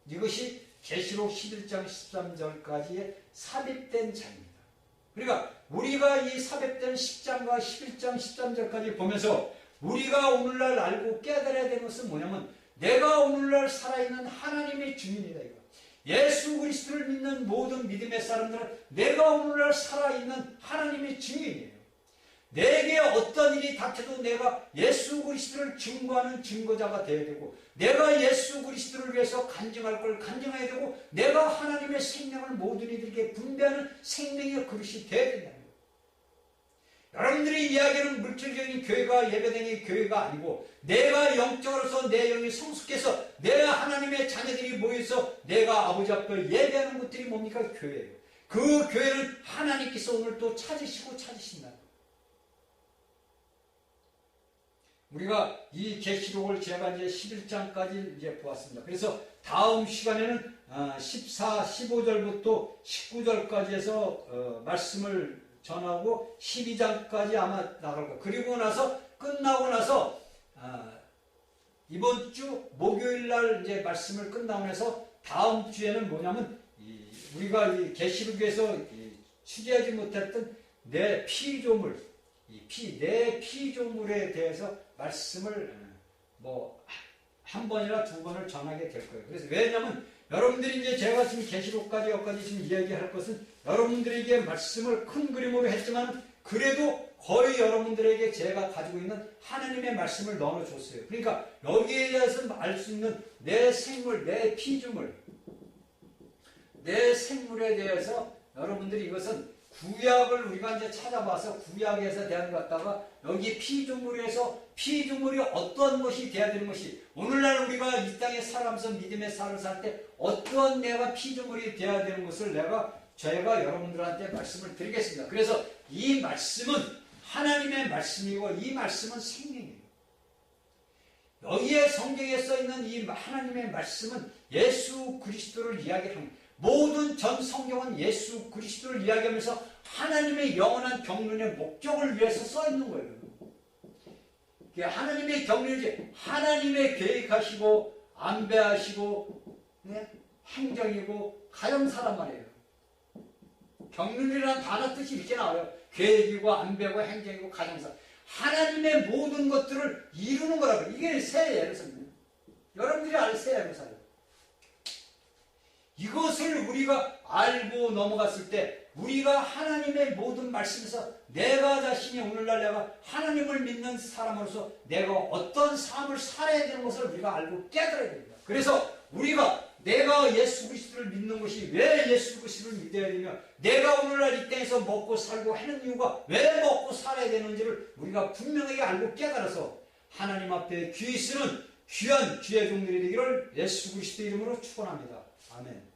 이것이 계시록 11장 13절까지의 삽입된 장입니다. 그러니까 우리가 이 삽입된 10장과 11장 13절까지 보면서 우리가 오늘날 알고 깨달아야 되는 것은 뭐냐면 내가 오늘날 살아있는 하나님의 증인이다 이거. 예수 그리스도를 믿는 모든 믿음의 사람들은 내가 오늘날 살아있는 하나님의 증인이에요. 내게 어떤 일이 닥쳐도 내가 예수 그리스도를 증거하는 증거자가 되어야 되고 내가 예수 그리스도를 위해서 간증할 걸 간증해야 되고 내가 하나님의 생명을 모든 이들에게 분배하는 생명의 그릇이 되어야 된다는 거예요. 여러분들이 이야기하는 물질적인 교회가 예배당의 교회가 아니고 내가 영적으로서 내 영이 성숙해서 내 하나님의 자녀들이 모여서 내가 아버지 앞에 예배하는 것들이 뭡니까? 교회예요. 그 교회는 하나님께서 오늘 또 찾으신다는 거예요. 우리가 이 계시록을 제가 이제 11장까지 이제 보았습니다. 그래서 다음 시간에는 14, 15절부터 19절까지 해서 말씀을 전하고 12장까지 아마 나갈 거예요. 그리고 나서 끝나고 나서 이번 주 목요일 날 이제 말씀을 끝나고 나서 다음 주에는 뭐냐면 우리가 이 계시록에서 취재하지 못했던 내 피조물 내 피조물에 대해서 말씀을 한 번이나 두 번을 전하게 될 거예요. 그래서 왜냐하면 여러분들이 이제 제가 지금 계시록까지 여기까지 지금 이야기할 것은 여러분들에게 말씀을 큰 그림으로 했지만 그래도 거의 여러분들에게 제가 가지고 있는 하나님의 말씀을 넣어줬어요. 그러니까 여기에 대해서 알 수 있는 내 생물, 내 피조물, 내 생물에 대해서 여러분들이 이것은 구약을 우리가 이제 찾아봐서 구약에서 대한 것 갖다가 여기 피조물에서 피조물이 어떤 것이 돼야 되는 것이 오늘날 우리가 이 땅에 살아가면서 믿음의 삶을 살 때 어떠한 내가 피조물이 돼야 되는 것을 저희가 여러분들한테 말씀을 드리겠습니다. 그래서 이 말씀은 하나님의 말씀이고 이 말씀은 생명이에요. 여기에 성경에 써있는 이 하나님의 말씀은 예수 그리스도를 이야기합니다. 모든 전 성경은 예수 그리스도를 이야기하면서 하나님의 영원한 경륜의 목적을 위해서 써있는 거예요. 하나님의 경륜이지 하나님의 계획하시고 안배하시고 행정이고 가정사란 말이에요. 경륜이라는 단어 뜻이 이렇게 나와요. 계획이고 안배고 행정이고 가정사. 하나님의 모든 것들을 이루는 거라고요. 이게 새 예루살렘이에요. 여러분들이 알 새 예루살렘. 이것을 우리가 알고 넘어갔을 때 우리가 하나님의 모든 말씀에서 내가 자신이 오늘날 내가 하나님을 믿는 사람으로서 내가 어떤 삶을 살아야 되는 것을 우리가 알고 깨달아야 됩니다. 그래서 내가 예수 그리스도를 믿는 것이 왜 예수 그리스도를 믿어야 되며 내가 오늘날 이 땅에서 먹고 살고 하는 이유가 왜 먹고 살아야 되는지를 우리가 분명하게 알고 깨달아서 하나님 앞에 귀히 쓰는 귀한 주의 종들이 되기를 예수 그리스도 이름으로 축원합니다. 아멘.